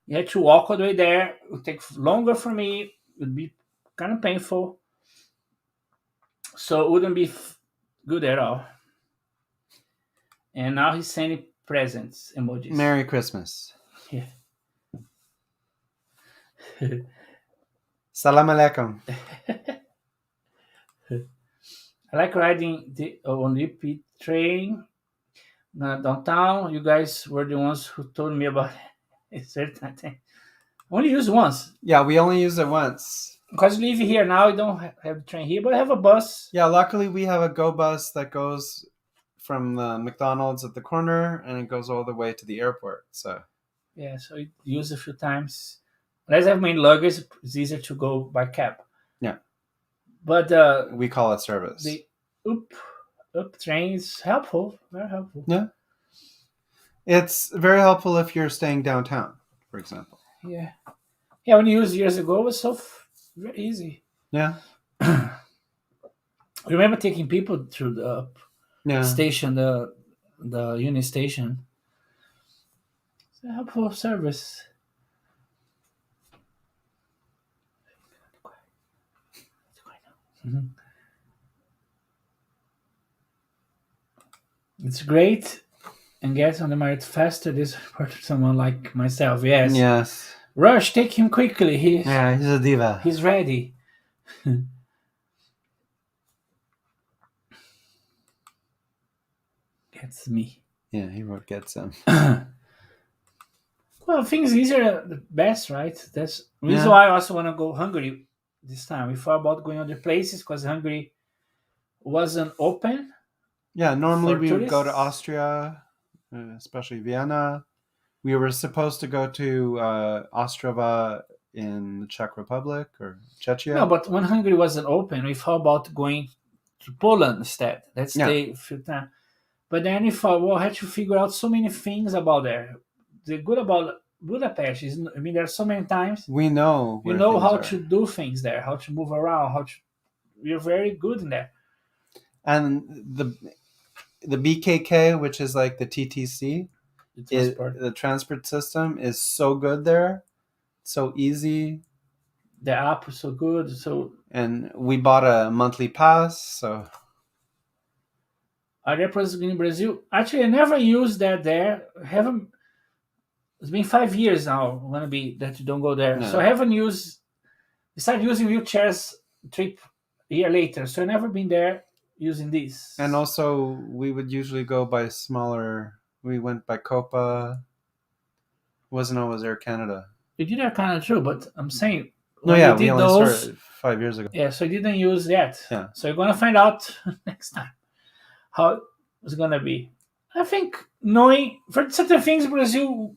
You had to walk all the way there. It would take longer for me. It would be kind of painful. So it wouldn't be good at all. And now he's sending presents emojis. Merry Christmas. Yeah. Salam alaikum. I like riding on the P train downtown. You guys were the ones who told me about it. Certain thing. Only use once. Yeah, we only use it once. Because we live here now, I don't have the train here, but I have a bus. Yeah, luckily we have a Go bus that goes from the McDonald's at the corner and it goes all the way to the airport. So yeah, so I use a few times. Unless I have my luggage, it's easier to go by cab. Yeah. But we call it service. The up train is helpful, very helpful. Yeah. It's very helpful if you're staying downtown, for example. Yeah. Yeah, when you used years ago, it was so very easy. Yeah. I remember taking people through the station, the Union Station. It's a helpful service. Mm-hmm. It's great and gets on the market faster. This for someone like myself. Yes. Yes. Rush, take him quickly. He's a diva. He's ready. Gets me. Yeah, he wrote gets him. Well, things easier the best, right? That's the reason why I also want to go Hungary this time. We thought about going other places because Hungary wasn't open. Yeah, normally we would go to Austria, especially Vienna. We were supposed to go to Ostrava in the Czech Republic or Czechia. No, but when Hungary wasn't open, we thought about going to Poland instead. Let's stay a few times. But then we thought, well, I had to figure out so many things about there. The good about Budapest is, I mean, there are so many times. We know. You know how to do things there, how to move around, we're very good in there. And the BKK, which is like the TTC, the transport system is so good there, so easy. The app is so good, and we bought a monthly pass, so. Are there places in Brazil? Actually, I never used that there. I haven't. It's been 5 years now. Gonna be that you don't go there, so I haven't used. I started using wheelchairs trip a year later, so I never been there using these. And also, we would usually go by smaller. We went by Copa. Wasn't always Air Canada. You did Air Canada too, but I'm saying. No, yeah, we only started 5 years ago. Yeah, so I didn't use that. Yeah. So you're gonna find out next time how it's gonna be. I think knowing for certain things Brazil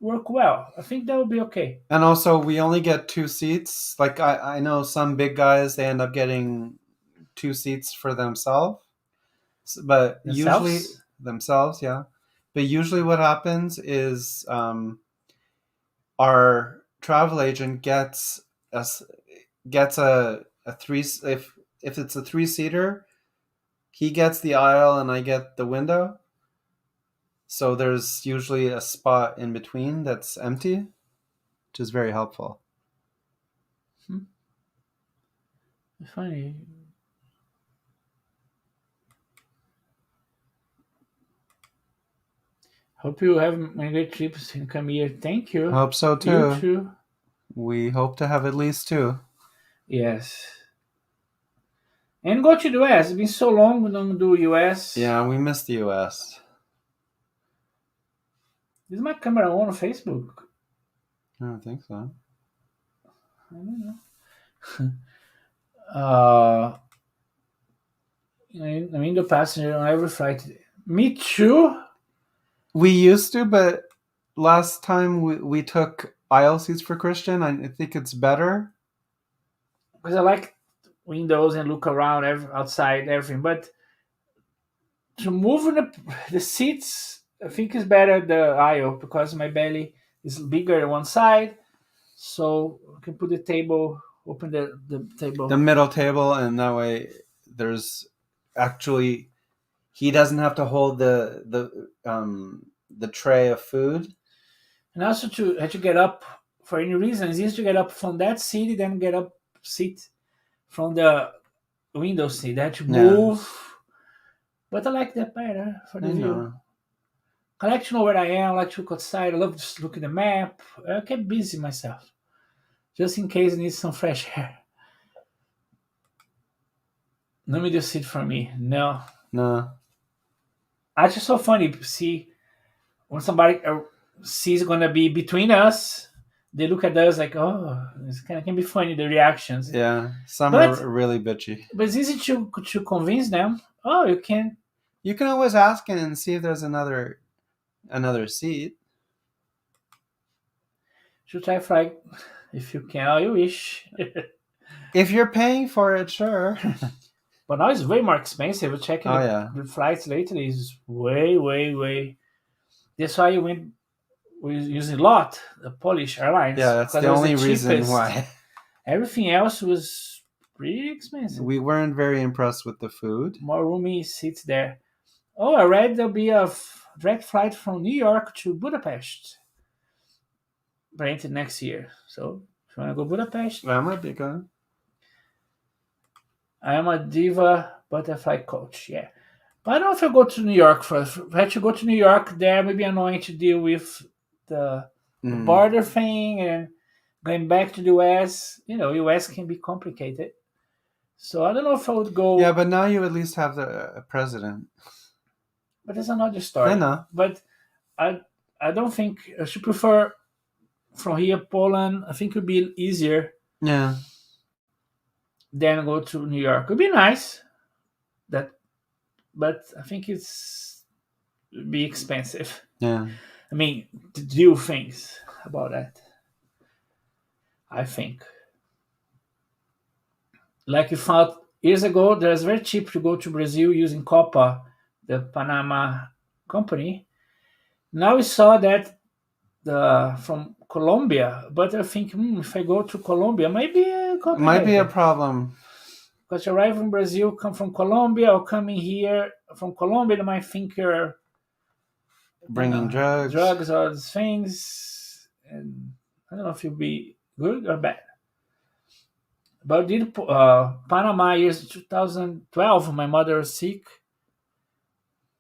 work well. I think that will be okay. And also, we only get 2 seats. Like I know some big guys, they end up getting 2 seats for themselves. But usually themselves, yeah. But usually, what happens is our travel agent gets a 3. If it's a 3-seater, he gets the aisle and I get the window. So there's usually a spot in between that's empty, which is very helpful. Funny. Hope you have many great trips in come year. Thank you. Hope so too. You too. We hope to have at least 2. Yes. And go to the US. It's been so long we don't do US. Yeah, we miss the US. Is my camera on Facebook? I don't think so. I don't know. I'm in the passenger on every flight. Me too. We used to, but last time we took aisle seats for Christian. I think it's better. Because I like windows and look around outside everything. But to move the seats, I think it's better the aisle because my belly is bigger on one side. So I can put the table, open the table. The middle table, and that way there's actually he doesn't have to hold the tray of food. And also to had to get up for any reason. It's easy to get up from that seat, then get up seat from the window seat. They had to Yeah, move. But I like that better for the I view. know. I like to know where I am. I like to look outside. I love just look at the map. I get busy myself, just in case I need some fresh air. No middle seat for me. No. No, It's just so funny to see when somebody sees gonna be between us. They look at us like, oh, this kind of can be funny the reactions. yeah, some But are really bitchy. it's easy to convince them. Oh, you can You can always ask and see if there's another seat. should try fly if you can. Oh, you wish. If you're paying for it, sure. But now it's way more expensive. Checking Oh yeah, the flights lately is way, way, way. That's why you went with using LOT, the Polish Airlines, yeah. That's because the it was the only reason cheapest. why. Everything else was pretty expensive. We weren't very impressed with the food. More roomy seats there. Oh, I read there'll be a direct flight from New York to Budapest, planned next year. So if you want to go Budapest, That might be good. I am a diva butterfly coach. Yeah, but I don't know if I go to New York first. If I had to go to New York, there may be annoying to deal with the Mm. border thing and going back to the US. You know, US can be complicated. So I don't know if I would go. Yeah, but now you at least have the president. But it's another I story. know. But I I don't think I should prefer from here Poland. I think it would be easier Yeah, than go to New York. It would be nice that, but I think it'd be expensive. yeah. I mean, to do things about that. I think. Like you found years ago, there's very cheap to go to Brazil using Copa, the Panama company. Now we saw that the from Colombia, but I think if I go to Colombia, might be Might be a complicated problem because you arrive in Brazil, come from Colombia, or coming here from Colombia, they might think you're bringing drugs. drugs or these things, and I don't know if you'll be good or bad. But did Panama years 2012, my mother was sick,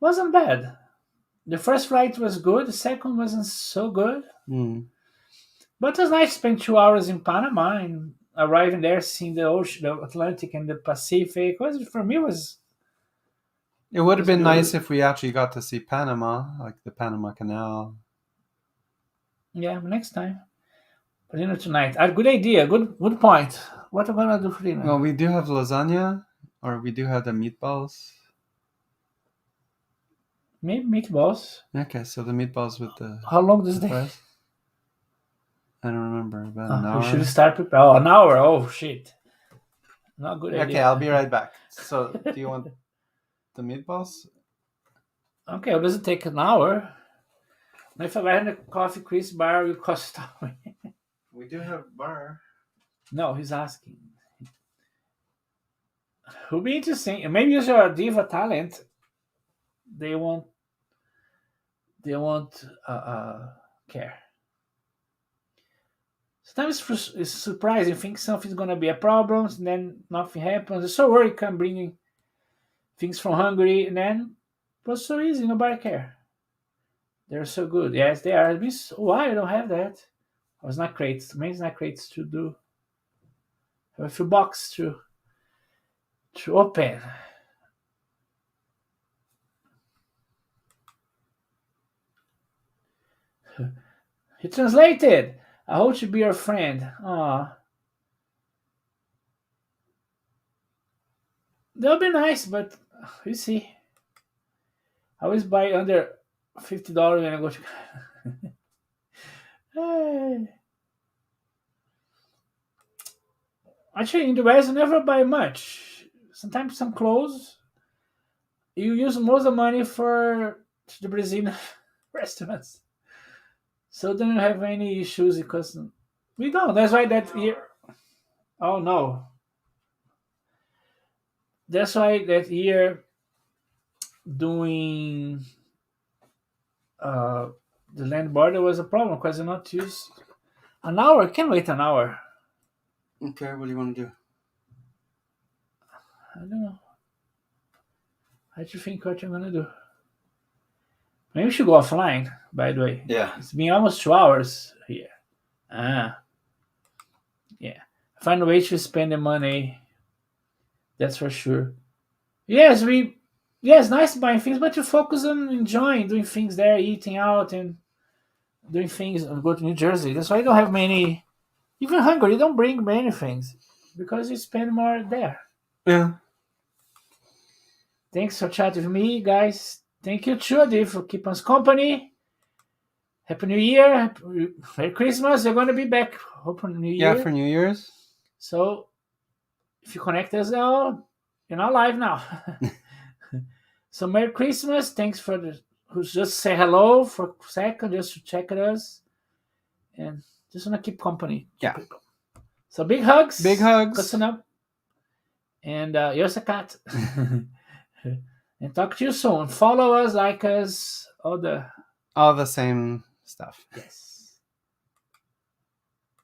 wasn't bad. The first flight was good, the second wasn't so good. Mm. But it was nice to spend 2 hours in Panama and arriving there, seeing the ocean, the Atlantic and the Pacific. For me, It would have was been good. nice if we actually got to see Panama, like the Panama Canal. Yeah, next time. For dinner tonight. Good idea. Good point. What am I gonna do for dinner? Well, we do have lasagna, or we do have the meatballs. Maybe meatballs. Okay, so the meatballs with the How long does it fries. I don't remember, about an We hour. should start preparing. Oh, an hour. Oh shit. Not good idea. Okay, I'll be right back. So, do you want the meatballs? Okay, well, does it take an hour? If I had a coffee Chris bar, it will cost me. We do have bar. No, he's asking. It'll be interesting. Maybe use your diva talent. They won't. They won't care. Sometimes it's surprising. You think something's gonna be a problem, and then nothing happens. It's so worried, come bringing things from Hungary, and then it was so easy. Nobody care. They're so good. Yes, they are. Why I don't have that? I was not crates. Maybe it's not crates to do. Have a few boxes to open. He translated. I hope to be your friend. Aw. That'll be nice, but you see. I always buy under $50 when I go to. Hey. Actually, in the West, I never buy much. Sometimes some clothes. You use most of the money for the Brazilian restaurants. So don't have any issues because we don't. That's why that year. Oh no. That's why that year doing the land border was a problem because I not use an hour. I can wait an hour. Okay, what do you want to do? I don't know. I have to think what I'm gonna do. Maybe we should go offline. By the way, Yeah. it's been almost 2 hours here. Ah, yeah. Find a way to spend the money. That's for sure. Yes, we. Yes, nice buying things, but you focus on enjoying doing things there, eating out, and doing things. Go to New Jersey. That's why I don't have many. Even Hungary, you don't bring many things because you spend more there. Yeah. Thanks for chatting with me, guys. Thank you, Trudy, for keeping us company. Happy New Year. Merry Christmas. We're going to be back. Hope for New Yeah, Year. for New Year's. So if you connect us now, you're not live now. So Merry Christmas. Thanks for who's just say hello for a second, just to check at us. And just want to keep company to Yeah. people. So big hugs. Big hugs. Cussing up. And here's a cat. And talk to you soon. Follow us, like us, all the Same stuff. yes.